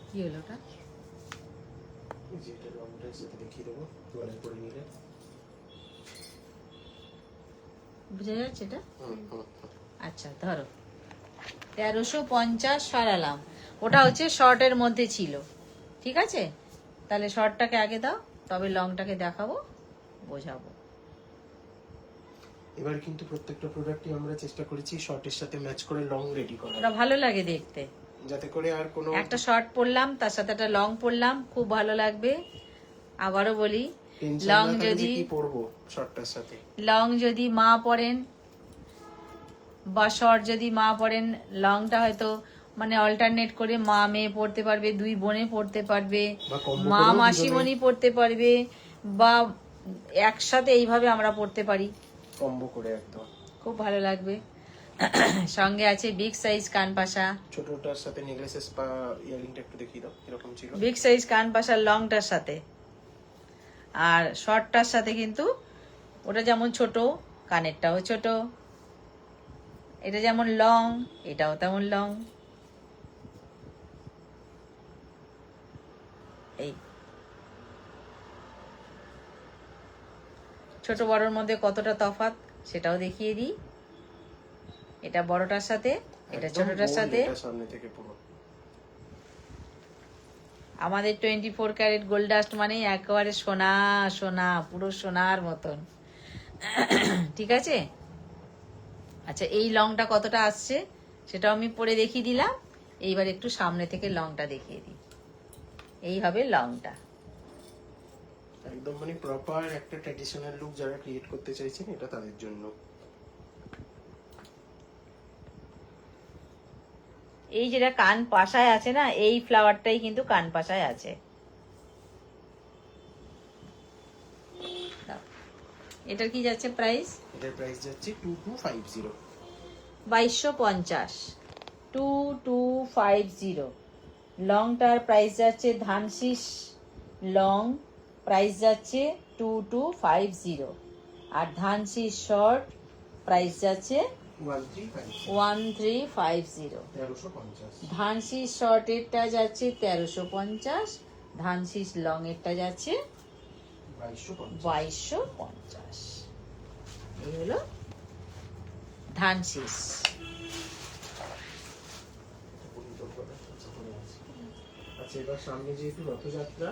কি হলো ওটা? যেটা রংটা সেটা দেখিয়ে দেবো গলায় পরে নিলে। বুঝা যাচ্ছে এটা? হুম, হুম, হুম। আচ্ছা ধরো 1350 সরালাম, ওটা হচ্ছে শর্টের মধ্যে ছিল, ঠিক আছে। তাহলে শর্টটাকে আগে দাও, তবে লংটাকে দেখাবো, বোঝাবো। এবার কিন্তু প্রত্যেকটা প্রোডাক্টই আমরা চেষ্টা করেছি শর্টের সাথে ম্যাচ করে লং রেডি করা, ওটা ভালো লাগে দেখতে। যাতে করে আর কোনো একটা শর্ট পরলাম, তার সাথে একটা লং পরলাম, খুব ভালো লাগবে। আবারও বলি, টেনশন লং না থাকে যে যদি কি পরবো শর্টটার সাথে। লং যদি মা পরেন বা শর্ট যদি মা পরেন, লংটা হয়তো মানে অল্টারনেট করে মা মেয়ে পড়তে পারবে, দুই বোনে পড়তে পারবে, বা combo মা করেও মাসিমণি পড়তে পারবে, বা একসাথে এইভাবে আমরা পড়তে পারি, কম্বো করে একদম খুব ভালো লাগবে। সঙ্গে আছে বিগ সাইজ কানপাশা, ছোটটার সাথে নেকলেসেস বা ইয়ারিংটা একটু দেখিয়ে দাও এরকম ছিল। বিগ সাইজ কানপাশা লংটার সাথে, আর শর্টটার সাথে কিন্তু ওটা যেমন ছোট, কানেরটাও ছোট, এটা যেমন লং, এটাও তেমন লং। এই ছোট বড়র মধ্যে কতটা তফাৎ সেটাও দেখিয়ে দিই। এটা বড়টার সাথে, এটা একদম ছোটটার gold সাথে। এটা সামনে থেকে পুরো আমাদের 24 ক্যারেট গোল্ড ডাস্ট মানে একেবারে সোনা সোনা, পুরো সোনার মতন, ঠিক আছে। আচ্ছা এই লংটা কতটা আসছে সেটাও আমি পরে দেখিয়ে দিলাম। এইবার একটু সামনে থেকে লংটা দেখিয়ে দিই। এই হবে লংটা। একদম মানে প্রপার একটা ট্র্যাডিশনাল লুক যারা ক্রিয়েট করতে চাইছেন এটা তাদের জন্য। এই যেটা কান পাশায় আছে না, এই ফ্লাওয়ারটাই কিন্তু কান পাশায় আছে। এটার কি যাচ্ছে প্রাইস? এটার প্রাইস যাচ্ছে 2250। 2250, 2250। লংটার প্রাইস যাচ্ছে ধানশিস লং, প্রাইস যাচ্ছে 2250, আর ধানশিস শর্ট প্রাইস যাচ্ছে 1350। 1350। ধানশিস শর্টেরটা যাচ্ছে 1350, ধানশিস লং এরটা যাচ্ছে 2250। এই হলো ধানশিস। আচ্ছা এবার সামনে যেহেতু রথযাত্রা,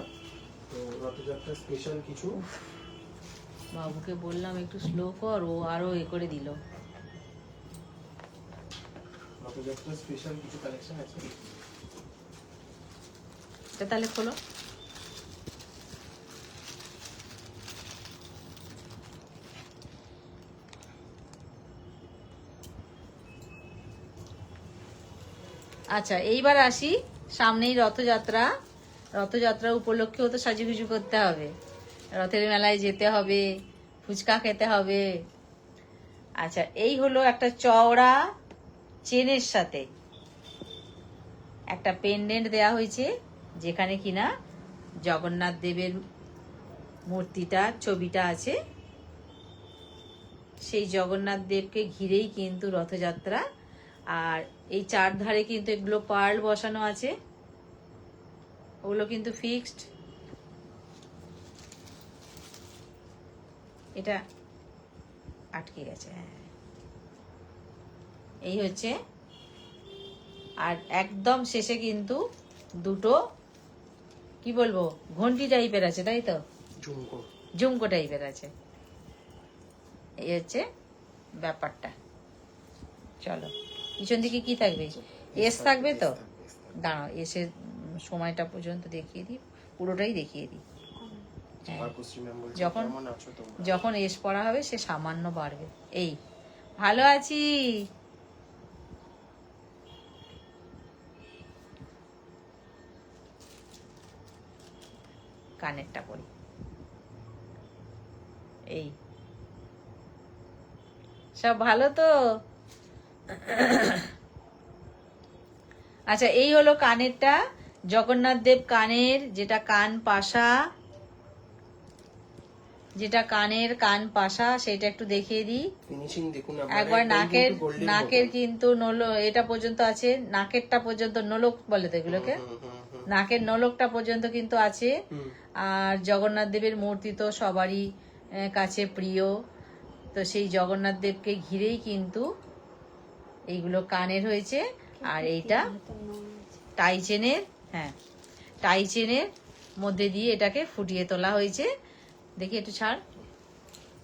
তো রথযাত্রা স্পেশাল কিছু। বাবুকে বললাম একটু স্লো কর, ও আরো এ করে দিল। রথযাত্রা স্পেশাল কিছু কালেকশন আছে। এটা তাহলে খোলো। আচ্ছা এইবার আসি সামনেই রথযাত্রা, রথযাত্রা উপলক্ষেও তো সাজুগুজু করতে হবে, রথের মেলায় যেতে হবে, ফুচকা খেতে হবে। আচ্ছা, এই হলো একটা চওড়া চেনের সাথে একটা পেন্ডেন্ট দেয়া হয়েছে, যেখানে কিনা জগন্নাথ দেবের মূর্তিটা, ছবিটা আছে। সেই জগন্নাথ দেবকে ঘিরেই কিন্তু রথযাত্রা। আর এই চারধারে কিন্তু এগুলো পার্ল বসানো আছে, ওগুলো কিন্তু ফিক্সড। এটা আটকে গেছে, হ্যাঁ। এই হচ্ছে, আর একদম শেষে কিন্তু দুটো কি বলবো ঘন্টি টাইপের আছে, তাই তো, ঝুমকো। ঝুমকো টাইপের আছে। এই হচ্ছে ব্যাপারটা। চলো, পিছন দিকে কি থাকবে? এস থাকবে তো, দাঁড়াও, এসের সময়টা পর্যন্ত দেখিয়ে দিই, পুরোটাই দেখিয়ে দিই। হ্যাঁ, যখন যখন এস পড়া হবে সে সামান্য বাড়বে। এই ভালো আছি, কানেরটা পড়ি। এই সব ভালো তো? আচ্ছা, এই হলো কানেরটা, জগন্নাথ দেব কানের, যেটা কান পাশা, যেটা কানের কান পাশা, সেটা একটু দেখিয়ে দিই। ফিনিশিং দেখুন একবার নাকের কিন্তু এটা পর্যন্ত আছে, নাকেরটা পর্যন্ত নোলক বলে তো এগুলোকে, নাকের নোলকটা পর্যন্ত কিন্তু আছে। আর জগন্নাথ দেবের মূর্তি তো সবারই কাছে প্রিয়, তো সেই জগন্নাথ দেবকে ঘিরেই কিন্তু এইগুলো কানের হয়েছে। আর এইটা টাই চেনের, হ্যাঁ, টাই চেনের মধ্যে দিয়ে এটাকে ফুটিয়ে তোলা হয়েছে। দেখি একটু ছাড়।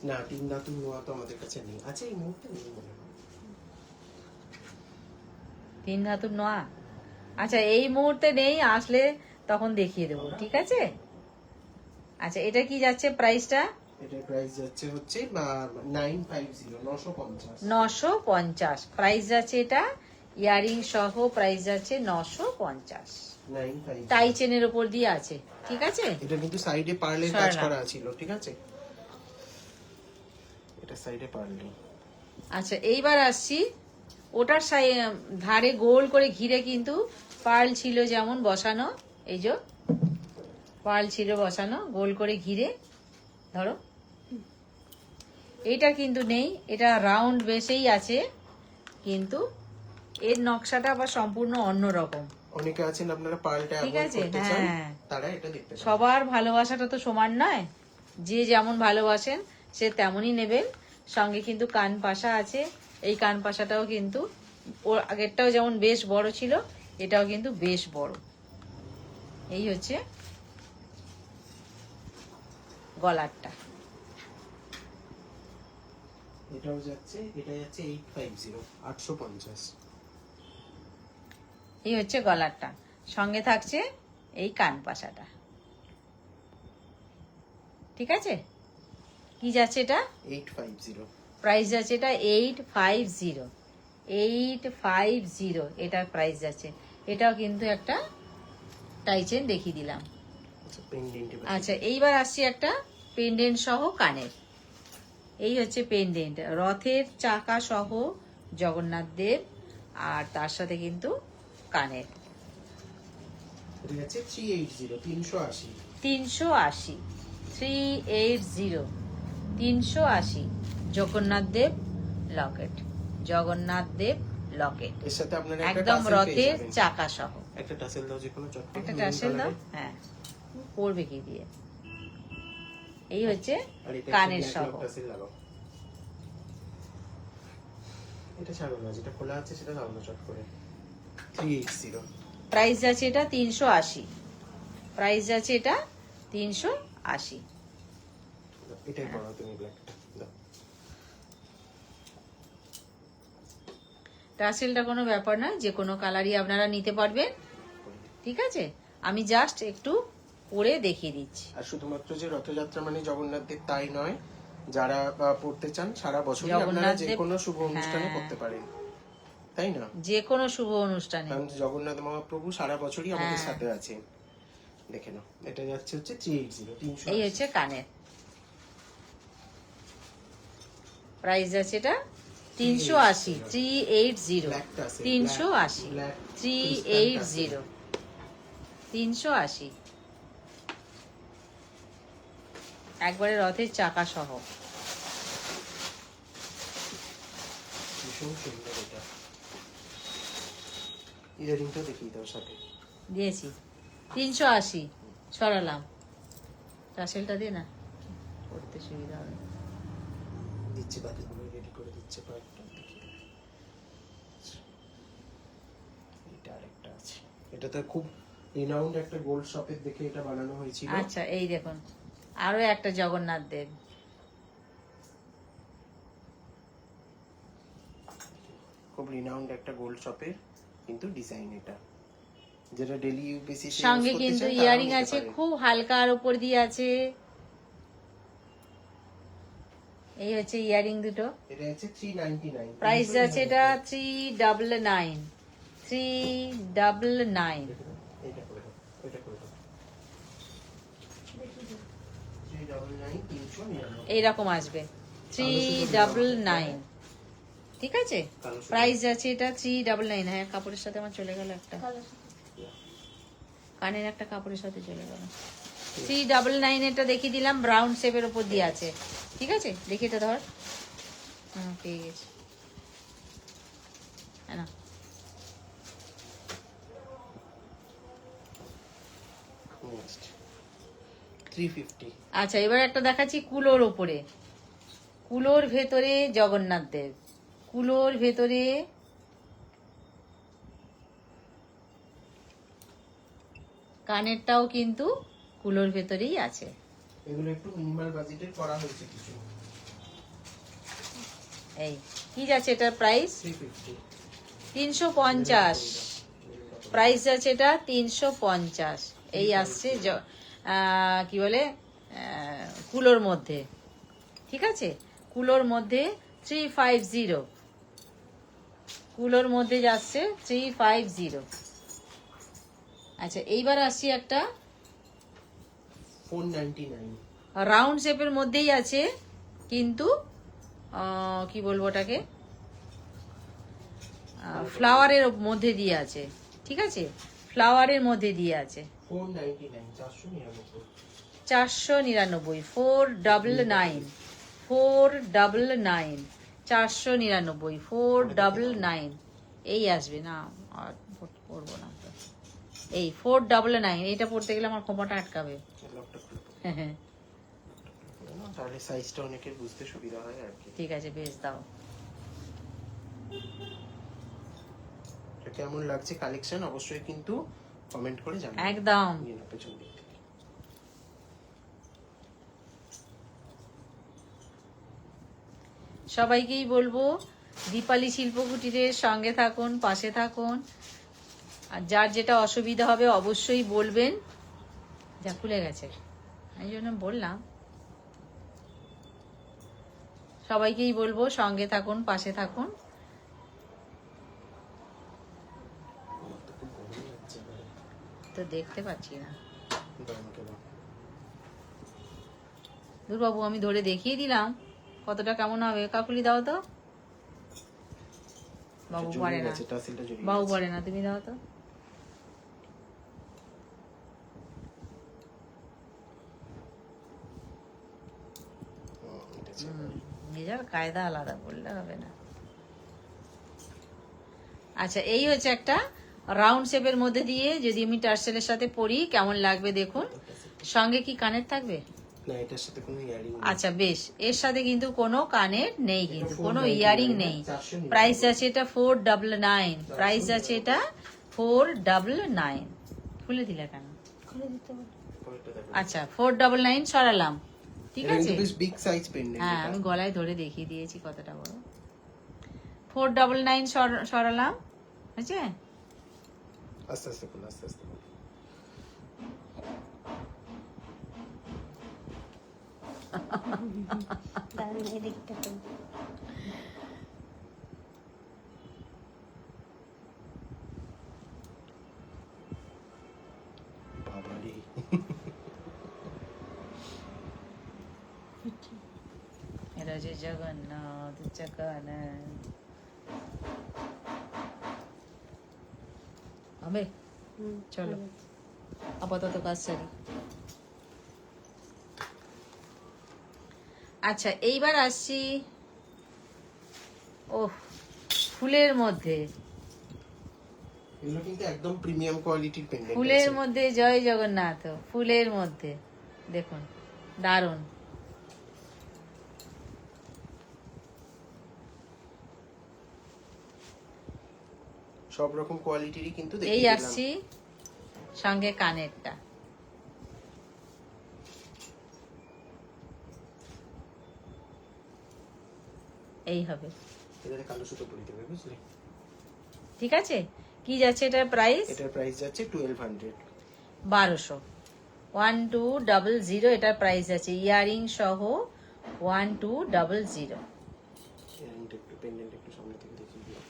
না, তিন ধাতুর নোয়া তো আমাদের কাছে নেই, আছে এই মুহূর্তে নেই মনে হয়। তিন ধাতুর নোয়া, আচ্ছা এই মুহূর্তে নেই, আসলে তখন দেখিয়ে দেবো, ঠিক আছে। আচ্ছা, এটা কি যাচ্ছে প্রাইসটা? এটার প্রাইস যাচ্ছে হচ্ছে 950, 950। 950 প্রাইস যাচ্ছে এটা, ইয়ারিং সহ প্রাইস যাচ্ছে 950। 950 টাই চেনের উপর দিয়ে আছে, ঠিক আছে। এটা কিন্তু সাইডে পার্লের কাজ করা ছিল, ঠিক আছে, এটা সাইডে পার্লে। আচ্ছা, এইবার আসছি, ওটার ধারে গোল করে ঘিরে কিন্তু পার্ল ছিল যেমন বসানো, এই যে পার্ল ছিল বসানো গোল করে ঘিরে, ধরো এটা কিন্তু নেই, এটা রাউন্ড বেসেই আছে, কিন্তু এর নকশাটা আবার সম্পূর্ণ অন্যরকম। অনেকে আছেন আপনারা পার্লটা ঠিক অ্যাভয়েড আছে, করতে চান, হ্যাঁ, তারা এটা দেখতে পারেন। সবার ভালোবাসাটা তো সমান নয়, যে যেমন ভালোবাসেন সে তেমনই নেবেন। সঙ্গে কিন্তু কান পাশা আছে, এই কান পাশাটাও কিন্তু ওর আগেরটাও যেমন বেশ বড় ছিল, এটাও কিন্তু বেশ বড়। এই হচ্ছে গলারটা। এটাও যাচ্ছে, এটা যাচ্ছে 850, 850। এই হচ্ছে গলারটা, সঙ্গে থাকছে এই কান পাশাটা, ঠিক আছে। কি যাচ্ছে এটা? 850। প্রাইস যাচ্ছে এটা 850, 850 এটার প্রাইস যাচ্ছে। এটাও কিন্তু একটা টাই চেন দেখিয়ে দিলাম। আচ্ছা, এইবার আসছি একটা পেন্ডেন্ট সহ কানের। এই হচ্ছে পেন্ডেন্ট, রথের চাকা সহ জগন্নাথ দেব, আর তার সাথে কিন্তু কানের। এটা যাচ্ছে 380, 380। 380, 380, 380 জগন্নাথ দেব লকেট, জগন্নাথ দেব লকেট, এর সাথে আপনারা একদম রথের চাকা সহ। একটা টাসেল দাও, যে কোনো চটপট একটা টাসেল দাও, হ্যাঁ, পড়বে কি দিয়ে। এই হচ্ছে কানের সহ। এটা ছাড়ো না, যেটা খোলা আছে সেটা দাও না চট করে। 380 প্রাইস যাচ্ছে এটা 380, প্রাইস যাচ্ছে এটা 380। এটাই পড়াও তুমি, ব্ল্যাকটা দাও। টাসেলটা কোনো ব্যাপার না, যে কোনো কালারই আপনারা নিতে পারবেন, ঠিক আছে। আমি জাস্ট একটু পরে দেখিয়ে দিচ্ছি। আর শুধুমাত্র যে রথযাত্রা মানে জগন্নাথ দেব তাই নয়, যারা পড়তে চান সারা বছর আপনারা যে কোনো শুভ অনুষ্ঠানে করতে পারেন। তাই না? যে কোনো শুভ অনুষ্ঠানে। কারণ জগন্নাথ মহাপ্রভু সারা বছরই আমাদের হ্যাঁ। সাথে আছে। দেখে নাও, এটা যাচ্ছে হচ্ছে 380, 380। এই হচ্ছে কানের প্রাইস আছে, এটা 380, 380, ব্ল্যাকটা আছে, 380, ব্ল্যাক 380, 380, একবারে রথের চাকা সহ। ভীষণ সুন্দর এটা। ইয়ারিংটা দেখিয়ে দাও সাথে। দিয়েছি 380, সরালাম। টাসেলটা দিয়ে না, করতে সুবিধা হবে। দিচ্ছে, বাকিগুলো রেডি করে দিচ্ছে কয়েকটা, দেখিয়ে দাও। এটা আরেকটা আছে, এটা তো খুব রিনাউন্ড একটা গোল্ড শপের দেখে এটা বানানো হয়েছিল। আচ্ছা, এই দেখুন আরো একটা জগন্নাথ দেব। খুব রিনাউন্ড একটা গোল্ড শপের কিন্তু ডিজাইন এটা, যেটা ডেলি বেসিসে সঙ্গে কিন্তু ইয়ারিং আছে, খুব হালকার উপর দিয়ে আছে। এই হচ্ছে ইয়ারিং দুটো। এটা হচ্ছে 399, প্রাইস আছে এটা 399, 399। এটা করে দাও, এটা করে দাও। 399, 399। এইরকম আসবে 399, ঠিক আছে। প্রাইস আছে এটা 399। হ্যাঁ, কাপড়ের সাথে আমার চলে গেল একটা, কানের একটা কাপড়ের সাথে চলে গেল। 399 এটা দেখিয়ে দিলাম, ব্রাউন শেপের উপর দিয়ে আছে, ঠিক আছে। দেখি এটা ধর, হ্যাঁ পেয়ে গেছি, হ্যাঁ না। Next, 350। আচ্ছা, এবার একটা দেখাচ্ছি কুলোর ওপরে। কুলোর ভেতরে জগন্নাথ দেব, কুলোর ভেতরে কানেরটাও কিন্তু কুলোর ভেতরেই আছে। এগুলো একটু মিনিমাল বাজেটের করা হয়েছে কিছু। এই কি যাচ্ছে এটার প্রাইস? 350। 350। প্রাইস আছে এটা 350। এই আসছে কি বলে কুলোর মধ্যে, ঠিক আছে। কুলোর মধ্যে 350, কুলোর মধ্যে যাচ্ছে 350। আচ্ছা, এইবার আসছি একটা 499। রাউন্ড শেপের মধ্যেই আছে, কিন্তু কি বলবো ওটাকে, ফ্লাওয়ারের মধ্যে দিয়ে আছে, ঠিক আছে, ফ্লাওয়ারের মধ্যে দিয়ে আছে। 499, 499। 499, 499, 499, 499, 499, এই আসবে না, আর পড়বো না তো। এই 499, এইটা পড়তে গেলে আমার খোঁপাটা আটকাবে। লকটা খুলে দাও। হ্যাঁ হ্যাঁ, তাহলে সাইজটা অনেকের বুঝতে সুবিধা হয় আর কি। ঠিক আছে, বেশ দাও। এটা কেমন লাগছে কালেকশন অবশ্যই কিন্তু কমেন্ট করে জানাবেন। একদম। নিয়ে নাও পেছন দিক থেকে। সবাইকেই বলবো দীপালি শিল্পকুটিরের সঙ্গে থাকুন, পাশে থাকুন। আর যার যেটা অসুবিধা হবে অবশ্যই বলবেন। যা খুলে গেছে, এই জন্য বললাম। সবাইকেই বলবো সঙ্গে থাকুন, পাশে থাকুন। তো খুব গরম লাগছে এবারে। তো দেখতে পাচ্ছি না। গরম কেন? দুর্বাবু, আমি ধরে দেখিয়ে দিলাম কতটা কেমন হবে। কাকুলি দাও তো। বাবু জড়িয়ে পারে না, গেছে, টাসেলটা জড়িয়ে বাবু গেছে। পারে না, তুমি দাও তো। এটা ছিল। নিজের কায়দা আলাদা, বললে হবে না। আচ্ছা, এই হচ্ছে একটা রাউন্ড শেপের মধ্যে দিয়ে যদি আমি টার্সেলের সাথে পরি কেমন লাগবে দেখুন। সঙ্গে কি কানের থাকবে? না, এটার সাথে কোনো ইয়ারিং আচ্ছা বেশ, এর সাথে কিন্তু কোনো কানের নেই, কিন্তু কোনো ইয়ারিং নেই। প্রাইস আছে এটা 499, প্রাইস আছে এটা 499। খুলে দিলে কেন? খুলে দিতে বলো। আচ্ছা, 499 সরালাম, ঠিক এটা আছে। কিন্তু বেশ বিগ সাইজ পেন্ডেন্ট। হ্যাঁ, আমি গলায় ধরে দেখিয়ে দিয়েছি কতটা বড়। 499 সরালাম, হয়েছে। আস্তে আস্তে খুলে, আস্তে আস্তে খুলে। দাঁড়ান, এদিকটা তো। আচ্ছা এটা হচ্ছে জগন্নাথ জগন্নাথ। হবে, চলো হবে। আপাতত কাজ সারি। আচ্ছা এইবার আসছি ওহ ফুলের মধ্যে, এগুলো কিন্তু একদম প্রিমিয়াম কোয়ালিটির পেন্ডেন্ট ফুলের আছে। মধ্যে জয় জগন্নাথ, ফুলের মধ্যে দেখুন দারুণ। সব রকম কোয়ালিটিরই কিন্তু এই দেখিয়ে দিলাম। আসছি সঙ্গে কানেরটা, এই হবে, এটাতে কালো সুতো পরিয়ে দেবে, বুঝলে? ঠিক আছে। কি যাচ্ছে এটার প্রাইস? এটার প্রাইস যাচ্ছে 1200। 1200, 1200 এটার প্রাইস আছে, ইয়ারিং সহ 1200। ইয়ারিংটা একটু পেন্ডেন্ট একটু সামনে থেকে দেখিয়ে দিও।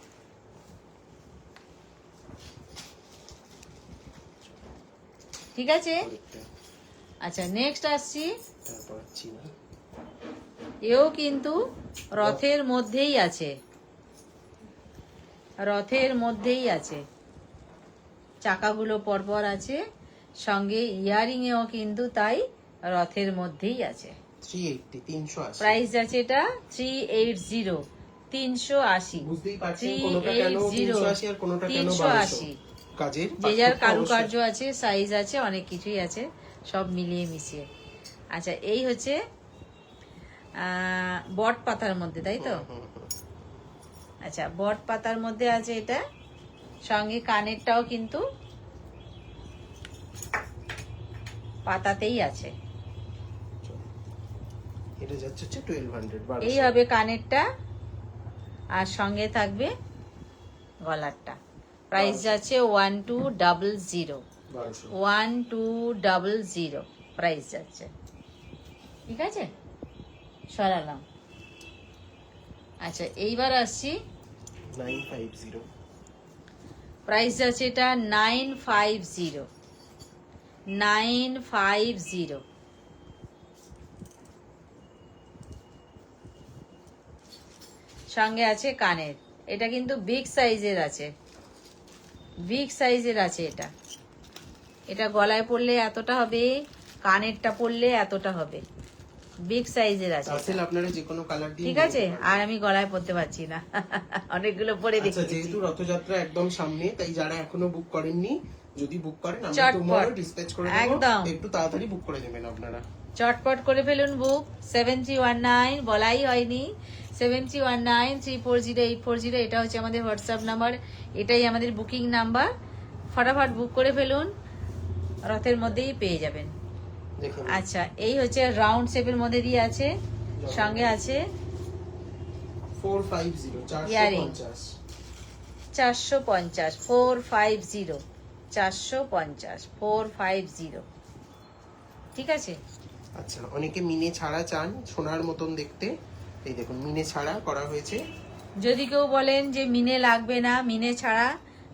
ঠিক আছে। পরেরটা, আচ্ছা নেক্সট আসছি, তারপর চিনা। এও কিন্তু রথের মধ্যেই আছে, রথের মধ্যেই আছে, চাকাগুলো পরপর আছে, সঙ্গে ইয়ারিং এও কিন্তু তাই রথের মধ্যেই আছে। 380, 380। প্রাইস আছে এটা 380, 380। বুঝতেই পারছেন কোনোটা কেন 380 আর কোনোটা কেন 1200। 380। কাজের যে যার পার্থক্য কারুকার্য অবশ্যই। আছে, সাইজ আছে, অনেক কিছুই আছে, সব মিলিয়ে মিশিয়ে। আচ্ছা এই হচ্ছে বট পাতার মধ্যে, তাই তো? হুম, হুম। আচ্ছা বট পাতার মধ্যে আছে এটা, সঙ্গে কানেরটাও কিন্তু পাতাতেই আছে। এটা যাচ্ছে 1200, এই 1200। হবে কানেরটা, আর সঙ্গে থাকবে গলারটা। প্রাইস যাচ্ছে 1200, 1200। 1200 প্রাইস যাচ্ছে। ঠিক আছে, সরালাম। আচ্ছা এইবার আসছি, 950। প্রাইস যাচ্ছে এটা 950, 950। সঙ্গে আছে কানের, এটা কিন্তু বিগ সাইজের আছে, বিগ সাইজের আছে এটা। এটা গলায় পরলে এতটা হবে, কানেরটা পরলে এতটা হবে, বিগ সাইজের আছে এটা। টাসেল আপনারা যে কোনো কালার দিয়ে ঠিক নিতে আছে, পারবেন। আর আমি গলায় পরতে পারছি না, অনেকগুলো পরে আচ্ছা, দেখেছি। যেহেতু রথযাত্রা একদম সামনে, তাই যারা এখনো বুক করেননি, যদি বুক করেন আমরা চটপট। টুমরো ডিসপ্যাচ করে দেব। একদম। একটু তাড়াতাড়ি বুক করে নেবেন আপনারা। চটপট করে ফেলুন বুক। 7319 বলাই হয়নি, 7319340840, এটা হচ্ছে আমাদের হোয়াটসঅ্যাপ নাম্বার, এটাই আমাদের বুকিং নাম্বার। ফটাফট বুক করে ফেলুন, রথের মধ্যেই পেয়ে যাবেন। দেখুন, আচ্ছা এই হচ্ছে রাউন্ড শেপের মধ্যে দিয়ে আছে, সঙ্গে আছে 450, ইয়ারিং। 450। 450, 450। ঠিক আছে। আচ্ছা, অনেকে মিনে ছাড়া চান, সোনার মতন দেখতে। এই দেখুন, মিনে ছাড়া করা হয়েছে। যদি কেউ বলেন যে মিনে লাগবে না, মিনে ছাড়া,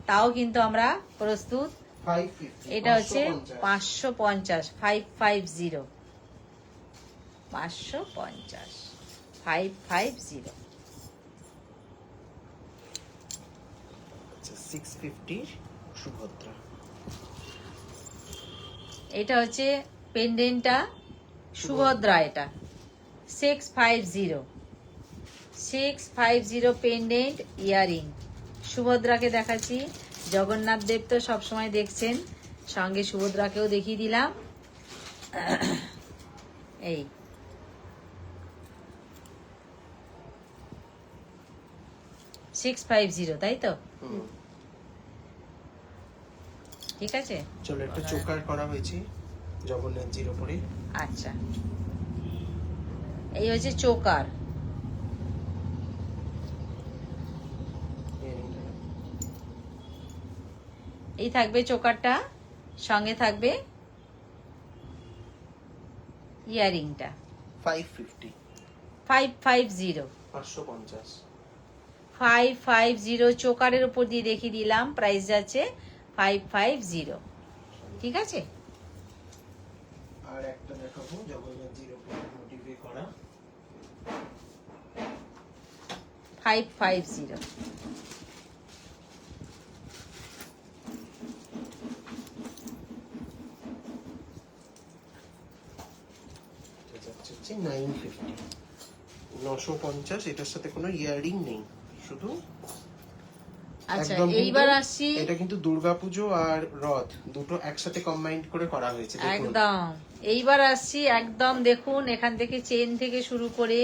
তাও কিন্তু আমরা প্রস্তুত। 550, এটা হচ্ছে 550। 550, 550, 550। আচ্ছা, 650 সুভদ্রা। এটা হচ্ছে পেন্ডেন্টটা সুভদ্রা, এটা 650, 650 পেন্ডেন্ট ইয়ারিং। সুভদ্রাকে দেখাচ্ছি, জগন্নাথ দেব তো সবসময় দেখছেন, সঙ্গে সুভদ্রাকেও দেখিয়ে দিলাম। এই 650, তাই তো? হুম। ঠিক আছে। চলো, একটা চোকার করা হয়েছে জগন্নাথ জির উপরে। আচ্ছা এই হচ্ছে চোকার, এই থাকবে চোকারটা, সঙ্গে থাকবে ইয়ারিংটা। 550, 550, 550। 550 চোকারের উপর দিয়ে দেখিয়ে দিলাম, প্রাইস যাচ্ছে 550। ঠিক আছে। আর একটা দেখাবো জগন্নাথজির উপর মোটিভে করা। 550। এটা যাচ্ছে হচ্ছে 950, 950। এটার সাথে কোনো ইয়াররিং নেই, শুধু আচ্ছা একদম এইবার কিন্তু- আসছি এটা কিন্তু দুর্গাপুজো আর রথ দুটো একসাথে কম্বাইন্ড করে করা হয়েছে দেখুন। একদম। এইবার আসছি একদম, দেখুন এখান থেকে চেন থেকে শুরু করে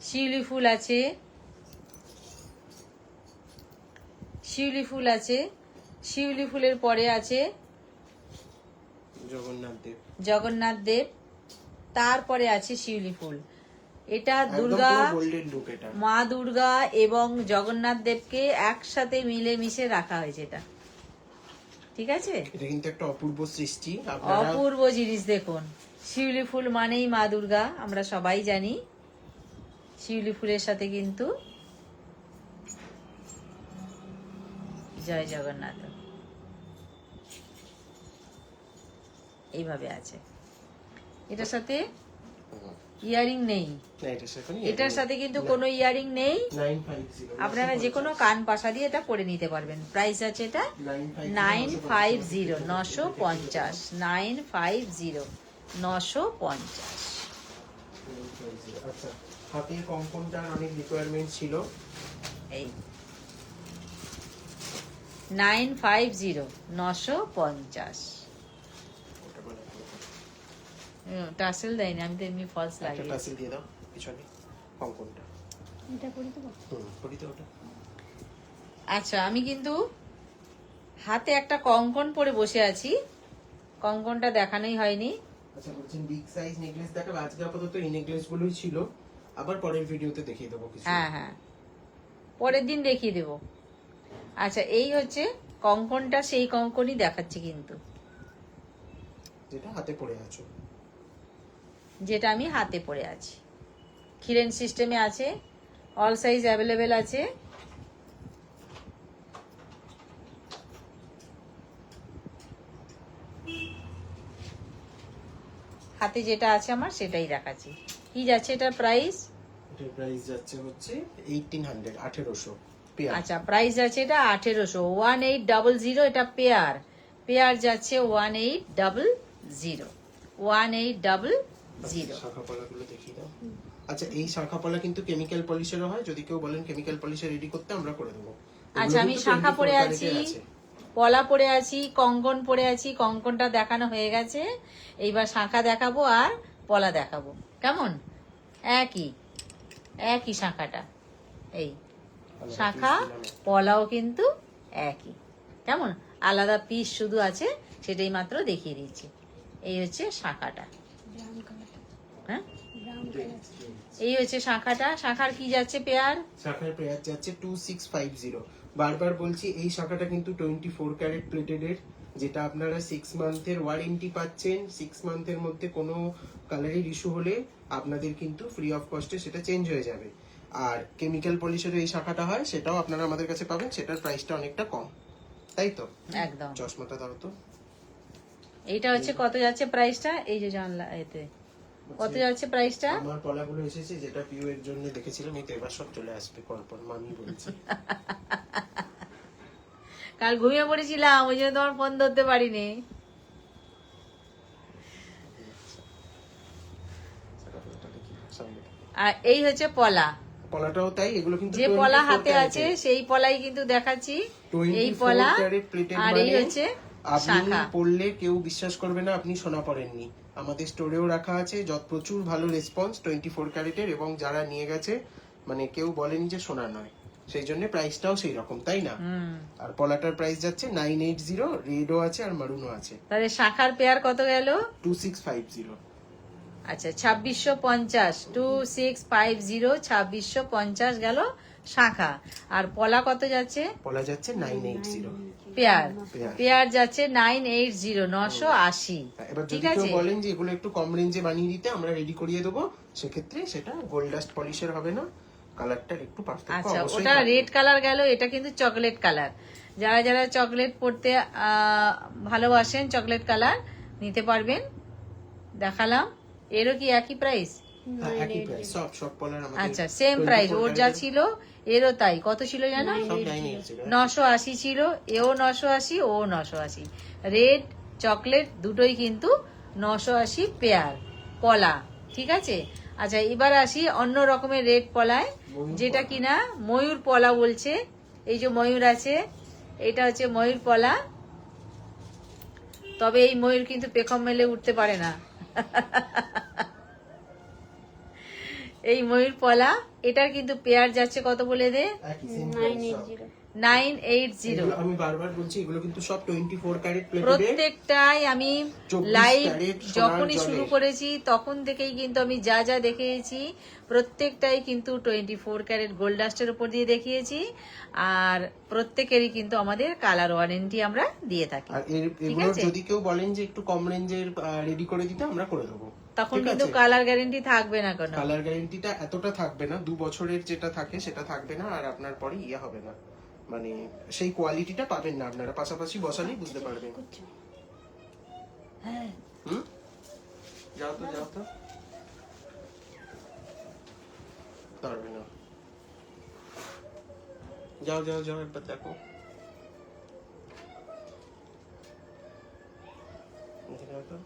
শিউলি ফুল আছে, শিউলি ফুল আছে, শিউলি ফুলের পরে আছে জগন্নাথ দেব, জগন্নাথ দেব, তারপরে আছে শিউলি ফুল। এটা একদম দুর্গা, পুরো গোল্ডেন লুক এটা। মা দুর্গা এবং জগন্নাথ দেবকে একসাথে মিলেমিশে রাখা হয়েছে এটা, ঠিক আছে? এটা কিন্তু একটা অপূর্ব সৃষ্টি। আপনারা অপূর্ব জিনিস দেখুন। শিউলি ফুল মানেই মা দুর্গা, আমরা সবাই জানি। শিউলি ফুলের সাথে কিন্তু জয় জগন্নাথ এইভাবে আছে। এটার সাথে ইয়ারিং নেই, না, এটার সাথে কোনো এটার সাথে কিন্তু কোনো ইয়ারিং নেই। 950, আপনারা যে কোনো কান পাশা দিয়ে এটা পরে নিতে পারবেন। প্রাইস আছে এটা 950, 950, 950, 950। আচ্ছা, হাতের কঙ্কনটার অনেক রিকোয়ারমেন্ট ছিল। এই 950, 950। ওটা বলে দিও। টাসেল দেয়নি, আমি তো এমনি ফলস একটা লাগিয়েছি। টাসেল দিয়ে দাও পিছনে কঙ্কনটা। এটা করে দেবো। করি তো ওটা। আচ্ছা আমি কিন্তু হাতে একটা কঙ্কন পরে বসে আছি, কঙ্কনটা দেখানোই হয়নি। আচ্ছা, বলছেন বিগ সাইজ নেকলেস দেখাবো। আজকে আপাতত এই নেকলেস গুলোই ছিল, আবার পরের ভিডিওতে দেখিয়ে দেবো কিছু। হ্যাঁ হ্যাঁ, পরের দিন দেখিয়ে দেব। আচ্ছা এই হচ্ছে কঙ্কনটা, সেই কঙ্কনই দেখাচ্ছি কিন্তু, যেটা হাতে পড়ে আছো। যেটা আমি হাতে পরে আছি। খিরেন সিস্টেমে আছে, অল সাইজ অ্যাভেলেবেল আছে। হাতে যেটা আছে আমার সেটাই দেখাচ্ছি। কি যাচ্ছে এটার প্রাইস? এটার প্রাইস যাচ্ছে হচ্ছে 1800, 1800 পেয়ার। আচ্ছা প্রাইস আছে এটা 1800, 1800। এটা পেয়ার, পেয়ার যাচ্ছে 1800, 1800। শাখা পলাগুলো দেখিয়ে দাও। আচ্ছা, এই শাখা পলা কিন্তু কেমিক্যাল পলিশেরও হয়। যদি কেউ বলেন কেমিক্যাল পলিশে রেডি করতে, আমরা করে দেবো। আচ্ছা আমি শাখা পরে আছি, পলা পরে আছি, কঙ্কন পরে আছি। কঙ্কনটা দেখানো হয়ে গেছে, এইবার শাখা দেখাবো আর পলা দেখাবো। কেমন? একই একই শাখাটা, এই শাখা পলাও কিন্তু একই। কেমন? আলাদা পিস শুধু আছে, সেটাই মাত্র দেখিয়ে দিচ্ছি। এই হচ্ছে শাখাটা, ব্রাউন কালার, হ্যাঁ ব্রাউন কালার। এই হচ্ছে শাখাটা। শাখার কি যাচ্ছে পেয়ার? শাখার পেয়ার যাচ্ছে 2650। বারবার বলছি, এই শাখাটা কিন্তু 24 ক্যারেট প্লেটেড এর, যেটা আপনারা 6 মান্থের ওয়ারেন্টি পাচ্ছেন। 6 মান্থের মধ্যে কোনো কালারের ইস্যু হলে আপনাদের কিন্তু ফ্রি অফ কস্টে সেটা চেঞ্জ হয়ে যাবে। আর কেমিক্যাল পলিশের এই শাখাটা হয়, সেটাও আপনারা আমাদের কাছে পাবেন। সেটার প্রাইসটা অনেকটা কম, তাই তো? একদম। চশমাটা দাও তো। এইটা হচ্ছে কত যাচ্ছে প্রাইসটা? এই যে জানলা এতে কত যাচ্ছে প্রাইসটা? আমার পলাগুলো এসেছে, যেটা পিউ এর জন্য দেখেছিলাম, এই তো এবার সব চলে আসবে পরপর, মামি বলছি। কাল ঘুমিয়ে পড়েছিলাম, ওই জন্য তোমার ফোন ধরতে পারিনি। আর এই হচ্ছে পলা, পলাটাও তাই, এগুলো কিন্তু যে পলা 24 হাতে ক্যারেটের। আছে সেই পলাই কিন্তু দেখাচ্ছি। 24 এই পলা ক্যারেট প্লেটেড, আর এই মানে হচ্ছে আপনি শাখা। পড়লে কেউ বিশ্বাস করবে না আপনি সোনা পড়েননি। আমাদের স্টোরেও রাখা আছে, প্রচুর ভালো রেসপন্স 24 ক্যারেটের, এবং যারা নিয়ে গেছে মানে কেউ বলেনি যে সোনা নয়। সেই জন্য প্রাইসটাও সেই রকম, তাই না? আর পলাটার প্রাইস যাচ্ছে 980, রেডও আছে আর মারুনও আছে। তাহলে শাখার পেয়ার কত গেল? 2650। আচ্ছা 2650, 2650, 2650 গেল শাখা। আর পলা কত যাচ্ছে? পলা যাচ্ছে 980 পেয়ার, পেয়ার। পেয়ার যাচ্ছে 980, 980। এবার ঠিক যদি কেউ আছে, বলেন যে এগুলো একটু কম রেঞ্জে বানিয়ে দিতে, আমরা রেডি করিয়ে দেবো। সেক্ষেত্রে সেটা গোল্ড ডাস্ট পলিশের হবে না, কালারটার একটু পার্থক্য আচ্ছা অবশ্যই ওটা থাকবে। রেড কালার গেল, এটা কিন্তু চকলেট কালার। যারা যারা চকলেট পড়তে ভালোবাসেন, চকলেট কালার নিতে পারবেন। দেখালাম, এরও কি একই প্রাইস? হ্যাঁ, একই প্রাইস সব পলার আমাদের। আচ্ছা, সেম প্রাইস, ওর যা ছিল এরও তাই। কত ছিল জানো? সব 980 980 ছিল, এও 980, ও 980। রেড চকলেট দুটোই কিন্তু 980 পেয়ার পলা, ঠিক আছে। আচ্ছা, এবার আসি অন্য রকমের রেড পলায়, যেটা কিনা ময়ূর পলা বলছে। এই যে ময়ূর আছে, এটা হচ্ছে ময়ূর পলা। তবে এই ময়ূর কিন্তু পেখম মেলে উঠতে পারে না। এই ময়ূর পলা, এটার কিন্তু পেয়ার যাচ্ছে কত বলে দে? একই সেম প্রাইস 980। আমি বারবার বলছি, এগুলো কিন্তু সব 24 ক্যারেট প্লেটেড। প্রত্যেকটাই আমি 24 লাইভ ক্যারেট সোনার যখনই জলে। শুরু করেছি তখন থেকেই কিন্তু আমি যা যা দেখিয়েছি প্রত্যেকটাই কিন্তু 24 ক্যারেট গোল্ড ডাস্টের উপর দিয়ে দেখিয়েছি। আর প্রত্যেকেরই কিন্তু আমাদের কালার ওয়ারেন্টি আমরা দিয়ে থাকি। আর এগুলো যদি কেউ বলেন যে একটু কম রেঞ্জের রেডি করে দিতে, আমরা করে দেবো। তখন ঠিক কিন্তু আছে? কালার গ্যারেন্টি থাকবে না কোনো। কালার গ্যারেন্টিটা এতটা থাকবে না, 2 বছরের যেটা থাকে সেটা থাকবে না। আর আপনার পরে ইয়ে হবে না, মানে সেই কোয়ালিটিটা পাবেন না আপনারা। পাশাপাশি বসালেই বুঝতে পারবেন। হ্যাঁ, হুম, যাও তো পারবে না। যাও একবার দেখো। এদিকে দেখো।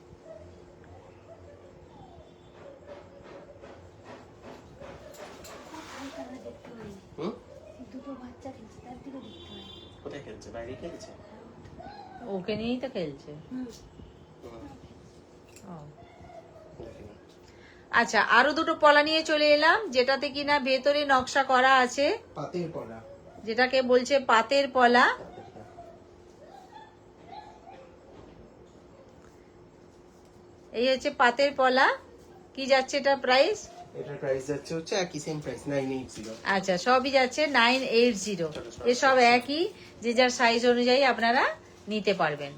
হুম, দুটো বাচ্চা খেলছে, তার দিকে দেখতে হয়। কোথায় খেলছে? বাইরে খেলছে? ওকে নিয়েই তো খেলছে। হুম, ও। দেখি না। আচ্ছা, আরো দুটো পলা নিয়ে চলে এলাম, যেটাতে কিনা ভেতরে নকশা করা আছে, পাতের পলা। যেটাকে বলছে পাতের পলা। এই হচ্ছে পাতের পলা। কি যাচ্ছে এটা প্রাইস? এটার প্রাইস যাচ্ছে হচ্ছে একই সেম প্রাইস 980। আচ্ছা, সবই যাচ্ছে 980। এসব একই, যে যার সাইজ অনুযায়ী আপনারা নিতে পারবেন,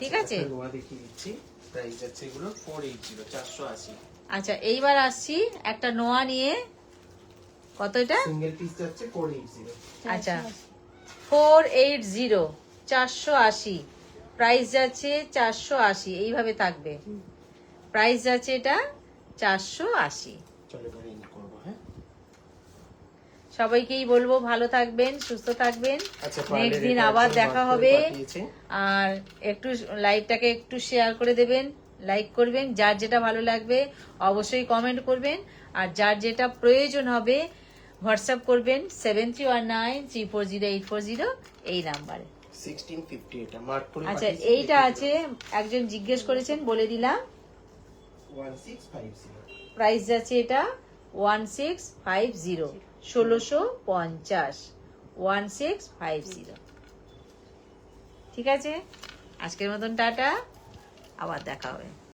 ঠিক আছে। একটা নোয়া দেখিয়ে দিচ্ছি, প্রাইস যাচ্ছে এগুলো 480, 480। আচ্ছা, এইবার আসছি একটা নোয়া নিয়ে। কত এটা? সিঙ্গেল পিস যাচ্ছে 480। আচ্ছা, 480, 480 প্রাইস যাচ্ছে। 480 এইভাবে থাকবে, প্রাইস যাচ্ছে এটা 480। চলো এবার এন্ড করব। হ্যাঁ, সবাইকেই বলবো ভালো থাকবেন, সুস্থ থাকবেন। আচ্ছা, নেক্সট দিন আবার দেখা হবে। আর একটু লাইভটাকে একটু শেয়ার করে দেবেন, লাইক করবেন। যার যেটা ভালো লাগবে অবশ্যই কমেন্ট করবেন। আর যার যেটা প্রয়োজন হবে হোয়াটসঅ্যাপ করবেন 7319340840 এই নাম্বারে। 1650 এটা মার্ক করে আচ্ছা, এইটা আছে, একজন জিজ্ঞেস করেছেন, বলে দিলাম। 1650। প্রাইস যাচ্ছে এটা 1650, 1650, 1650। ঠিক আছে, আজকের মতন টাটা, আবার দেখা হবে।